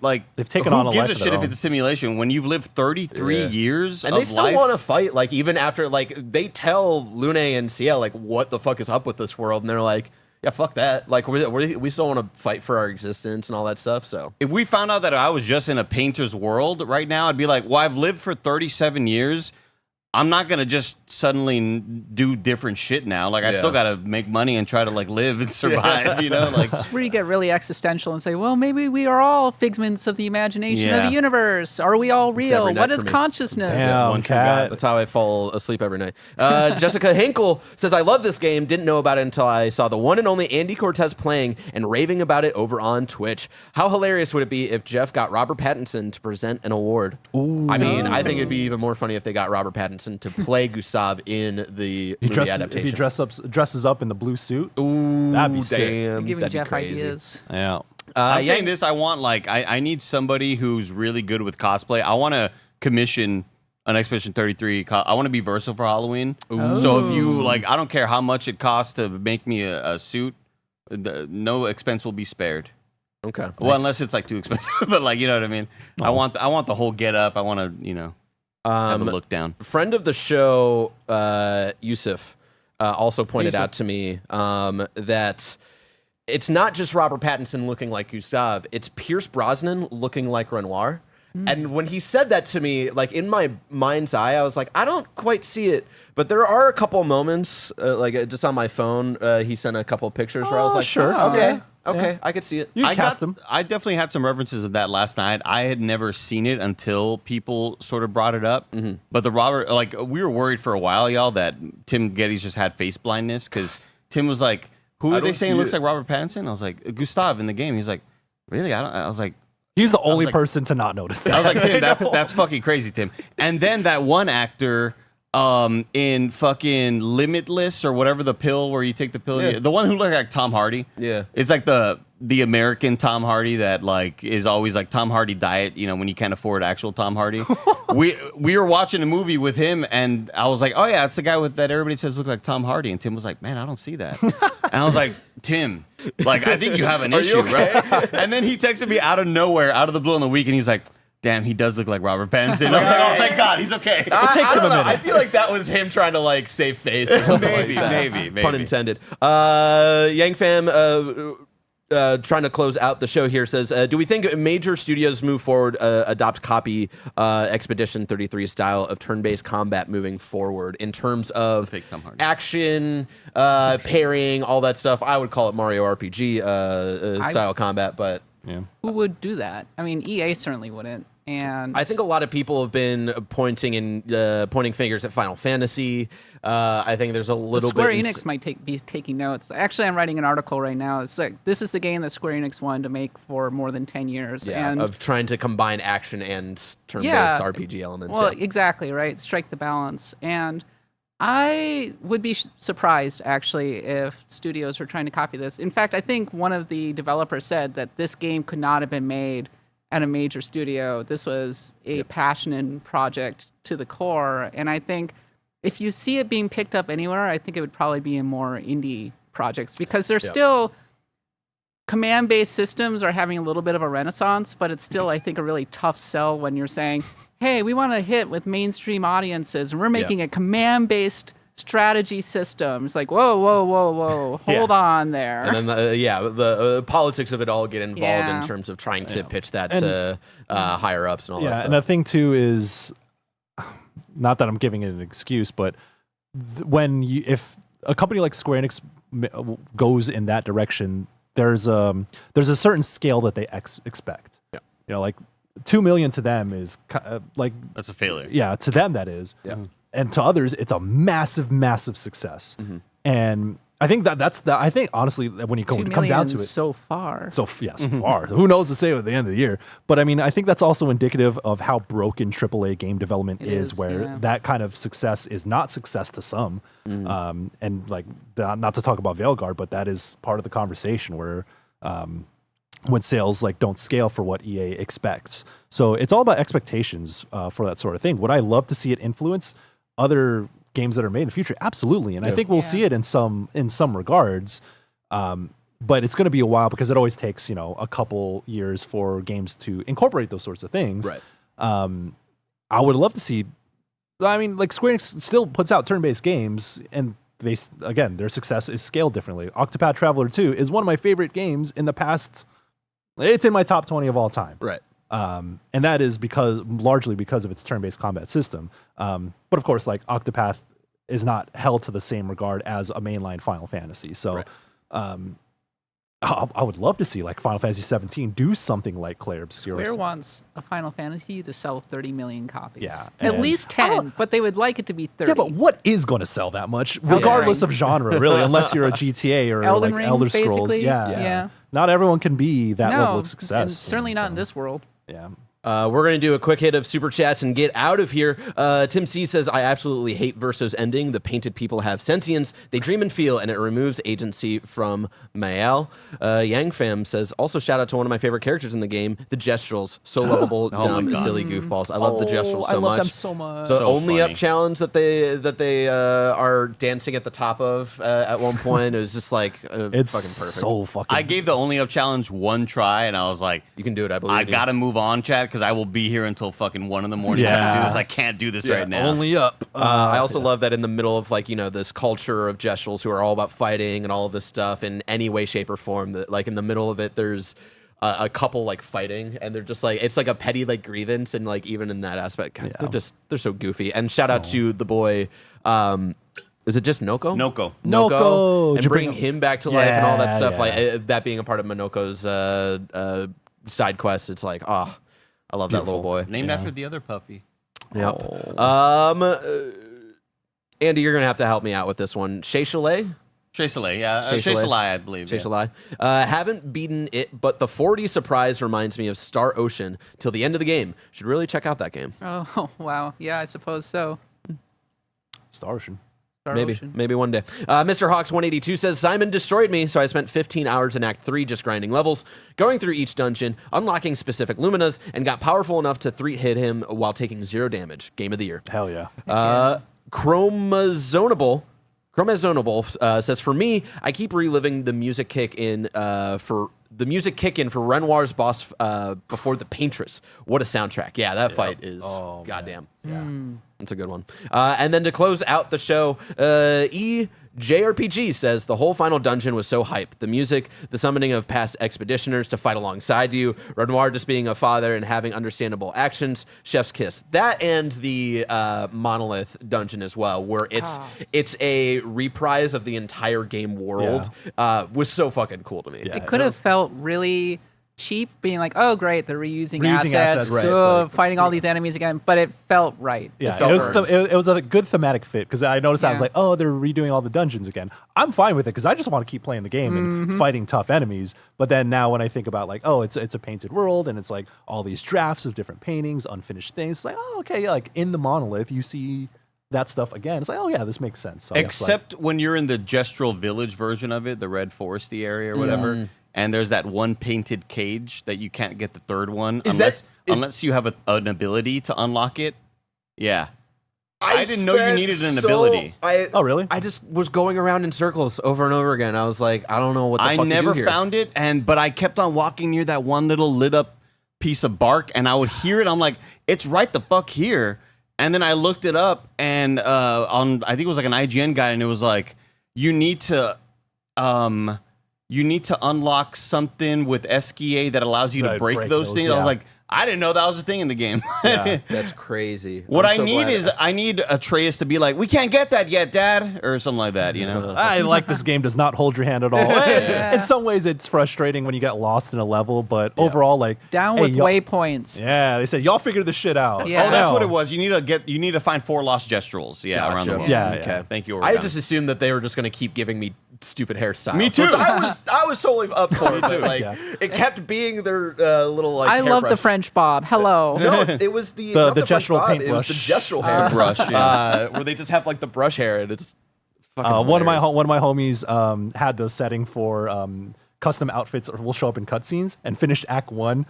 taken on a who life gives a of shit their if it's a simulation when you've lived 33 years And of they still life? want to fight, like, even after, like, they tell Lune and Ciel, like, what the fuck is up with this world? And they're like, yeah, fuck that. Like, we still want to fight for our existence and all that stuff, so. If we found out that I was just in a painter's world right now, I'd be like, well, I've lived for 37 years. I'm not going to just suddenly do different shit now. Like, I still got to make money and try to, like, live and survive, you know? Like, It's where you get really existential and say, well, maybe we are all figments of the imagination of the universe. Are we all real? every night What is for me. consciousness? Damn, cat. That's how I fall asleep every night. Jessica Hinkle says, I love this game. Didn't know about it until I saw the one and only Andy Cortez playing and raving about it over on Twitch. How hilarious would it be if Jeff got Robert Pattinson to present an award? Ooh. I mean, I think it'd be even more funny if they got Robert Pattinson to play Gustav in the movie adaptation. If he dresses up in the blue suit, Ooh, that'd be sick. damn, You're giving that'd Jeff be crazy. ideas. Yeah. I'm saying this, I want, like, I need somebody who's really good with cosplay. I want to commission an Expedition 33. I want to be Verso for Halloween. So if you, like, I don't care how much it costs to make me a suit, no expense will be spared. Okay. Well, unless it's, like, too expensive. But, like, you know what I mean? I want the whole get up. I want to, you know, have a look down. Friend of the show, Yusuf, also pointed out to me that it's not just Robert Pattinson looking like Gustav, it's Pierce Brosnan looking like Renoir. And when he said that to me, like in my mind's eye, I was like, I don't quite see it. But there are a couple moments, like just on my phone, he sent a couple of pictures where I was like, sure. okay, Yeah. okay, I could see it. You can cast him. I definitely had some references of that last night. I had never seen it until people sort of brought it up. But the Robert, like, we were worried for a while, y'all, that Tim Geddes just had face blindness because Tim was like, "Who are they saying looks like Robert Pattinson?" I was like, "Gustav in the game." He's like, "Really?" I was like, He's the only person to not notice that. I was like, Tim, that's fucking crazy, Tim. And then that one actor in fucking Limitless or whatever, the pill where you take the pill, the one who looked like Tom Hardy. Yeah. It's like the American Tom Hardy that like is always like Tom Hardy diet, you know, when you can't afford actual Tom Hardy. we were watching a movie with him and I was like, oh yeah, it's the guy with that everybody says look like Tom Hardy. And Tim was like, man, I don't see that. And I was like, Tim, like I think you have an issue, right? And then he texted me out of nowhere, out of the blue on the week, and he's like, damn, he does look like Robert Pattinson. I was like, oh, thank God, he's okay. It takes him a minute. I feel like that was him trying to like save face or something. Maybe. Pun intended. Yang Fam trying to close out the show here says, do we think major studios move forward, adopt copy Expedition 33 style of turn-based combat moving forward in terms of action, pairing, all that stuff? I would call it Mario RPG style combat, but who would do that? I mean, EA certainly wouldn't. And I think a lot of people have been pointing fingers at Final Fantasy. I think there's a little Square bit. Enix might be taking notes. Actually, I'm writing an article right now. It's like this is the game that Square Enix wanted to make for more than 10 years. Yeah, and of trying to combine action and turn-based RPG elements. Well, exactly right. Strike the balance. And I would be surprised, actually, if studios were trying to copy this. In fact, I think one of the developers said that this game could not have been made at a major studio. This was a passionate project to the core. And I think if you see it being picked up anywhere, I think it would probably be in more indie projects because there's still command-based systems are having a little bit of a renaissance, but it's still, I think, a really tough sell when you're saying, hey, we want to hit with mainstream audiences, and we're making a command-based strategy system. It's like, whoa, hold on there. And then, the politics of it all get involved in terms of trying to pitch that to higher ups and all that stuff. And the thing, too, is, not that I'm giving it an excuse, but if a company like Square Enix goes in that direction, there's a certain scale that they expect. Yeah. You know, like 2 million to them is like That's a failure. Yeah, to them that is. Yeah. And to others, it's a massive, massive success. And I think I think honestly, when you come down to it, so far. so far. Who knows to say at the end of the year? But I mean, I think that's also indicative of how broken AAA game development is, where that kind of success is not success to some. And like, not to talk about Veilguard, but that is part of the conversation where when sales like don't scale for what EA expects. So it's all about expectations for that sort of thing. Would I love to see it influence other games that are made in the future? Absolutely. And I think we'll see it in some regards. But it's going to be a while because it always takes, a couple years for games to incorporate those sorts of things. Right. I would love to see, like Square Enix still puts out turn-based games, and their success is scaled differently. Octopath Traveler 2 is one of my favorite games in the past. It's in my top 20 of all time. Right. And that is largely because of its turn-based combat system. But of course, like Octopath is not held to the same regard as a mainline Final Fantasy. So, I would love to see like Final Fantasy 17 do something like Clair Obscur. Square wants a Final Fantasy to sell 30 million copies. Yeah, at least 10, but they would like it to be 30. Yeah, but what is going to sell that much, regardless of genre, really, unless you're a GTA or Elden like Ring, Elder Scrolls? basically? Yeah. Not everyone can be that level of success. And certainly not in this world. Yeah. We're going to do a quick hit of Super Chats and get out of here. Tim C says, I absolutely hate Verso's ending. The painted people have sentience. They dream and feel, and it removes agency from Mael. Yang Fam says, also shout out to one of my favorite characters in the game, the Gestrels. So lovable, dumb, silly goofballs. I love the Gestrels so much. I love them so much. The So only funny. up challenge that they are dancing at the top of at one point is just like It's fucking perfect. so fucking. I gave the Only Up challenge one try, and I was like, You can do it, I believe. I you. gotta move on, chat, because I will be here until fucking 1 in the morning trying to do this. I can't do this right now. only up. I also love that in the middle of like this culture of Gestrels who are all about fighting and all of this stuff in any way, shape, or form. That like in the middle of it, there's a couple like fighting, and they're just like it's like a petty like grievance, and like even in that aspect, God, they're so goofy. And shout out to the boy. Is it just Noko? Noko. Noko. And Did you bring him back to life and all that stuff. Yeah. Like that being a part of Minoko's side quest. It's like, I love that little boy. Named after the other puppy. Yep. Andy, you're gonna have to help me out with this one. Chez Chalet? Chez Soleil, yeah. Chez Chez Soleil. Soleil, I believe. Chez Chalet. Haven't beaten it, but the 4D surprise reminds me of Star Ocean till the end of the game. Should really check out that game. Oh, wow. Yeah, I suppose so. Star Ocean. Star Maybe Ocean. one day. Mr. Hawks 182 says Simon destroyed me, so I spent 15 hours in Act 3 just grinding levels, going through each dungeon, unlocking specific luminas, and got powerful enough to 3-hit him while taking 0 damage. Game of the year. Hell yeah. Chromazonable says, for me, I keep reliving the music kick in for Renoir's boss before the Paintress. What a soundtrack. Yeah, that fight is goddamn. Yeah. That's a good one. And then to close out the show, JRPG says the whole final dungeon was so hype. The music, the summoning of past expeditioners to fight alongside you, Renoir just being a father and having understandable actions, chef's kiss. That and the Monolith dungeon as well, where it's a reprise of the entire game world, was so fucking cool to me. Yeah. It could have felt really cheap, being like, oh, great, they're reusing Reusing assets, right. so It's like- fighting all these enemies again, but it felt right. Yeah, felt it was earned. it was a good thematic fit because I noticed I was Yeah. like, oh, they're redoing all the dungeons again. I'm fine with it because I just want to keep playing the game and fighting tough enemies. But then now when I think about like, oh, it's a painted world and it's like all these drafts of different paintings, unfinished things, it's like, oh, okay, yeah, like in the Monolith, you see that stuff again, it's like, oh yeah, this makes sense. So I guess, Except when you're in the Gestural Village version of it, the red foresty area or whatever, and there's that one painted cage that you can't get the third one unless you have an ability to unlock it. Yeah. I didn't know you needed an ability. oh really? I just was going around in circles over and over again. I was like, I don't know what the fuck I to do never here. found it, but I kept on walking near that one little lit up piece of bark, and I would hear it. I'm like, it's right the fuck here. And then I looked it up, and on I think it was like an IGN guide, and it was like, you need to unlock something with SKA that allows you to Right, break those things. I yeah. was like, I didn't know that was a thing in the game. Yeah. That's crazy. What I'm so glad. I need Atreus to be like, we can't get that yet, Dad, or something like that, you know? I like this game does not hold your hand at all. In some ways, it's frustrating when you get lost in a level, but overall, like Down hey, with y'all- waypoints. Yeah, they said y'all figured this shit out. Yeah. Oh, that's Now- what it was. You need to find 4 lost gestrals. Yeah, around the Gotcha. world. Yeah, Okay. yeah. Thank you. I Oregon. just assumed that they were just going to keep giving me stupid hairstyles. Me too. Which I was totally up for. But like, Yeah. it kept being their little like. I love the hairbrush. French Bob. Hello. No, it was the The not French gestural bob, It was paintbrush. the gestural hair brush, yeah. where they just have like the brush hair, and it's fucking one of my hilarious. one of my homies had the setting for custom outfits will show up in cutscenes and finished Act 1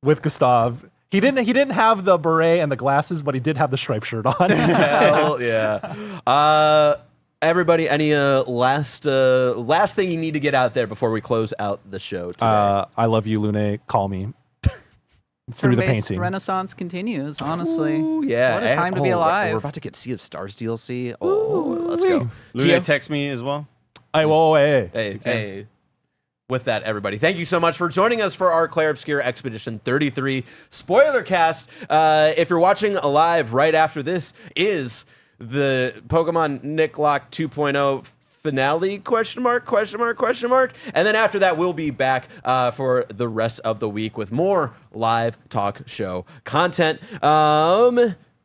with Gustav. He didn't have the beret and the glasses, but he did have the striped shirt on. Hell yeah. Everybody, any last thing you need to get out there before we close out the show today? I love you, Lune. Call me. Through the Turn-based painting. Renaissance continues, honestly. Ooh, yeah. What a time to be alive. We're about to get Sea of Stars DLC. Oh, let's go. Luna, text me as well. Hey, whoa, hey. Hey. With that, everybody, thank you so much for joining us for our Clair Obscur Expedition 33 Spoilercast. If you're watching live right after this is the Pokemon Nick Lock 2.0 finale, question mark. And then after that, we'll be back for the rest of the week with more live talk show content.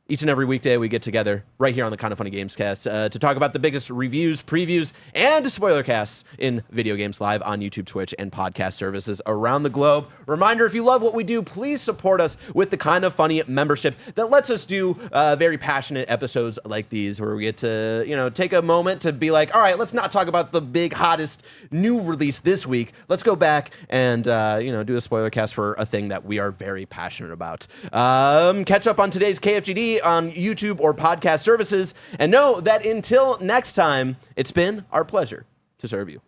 Each and every weekday, we get together right here on the Kinda Funny Gamescast to talk about the biggest reviews, previews, and spoilercasts in video games live on YouTube, Twitch, and podcast services around the globe. Reminder, if you love what we do, please support us with the Kinda Funny membership that lets us do very passionate episodes like these where we get to, take a moment to be like, all right, let's not talk about the big, hottest new release this week. Let's go back and, do a spoilercast for a thing that we are very passionate about. Catch up on today's KFGD on YouTube or podcast services, and know that until next time, it's been our pleasure to serve you.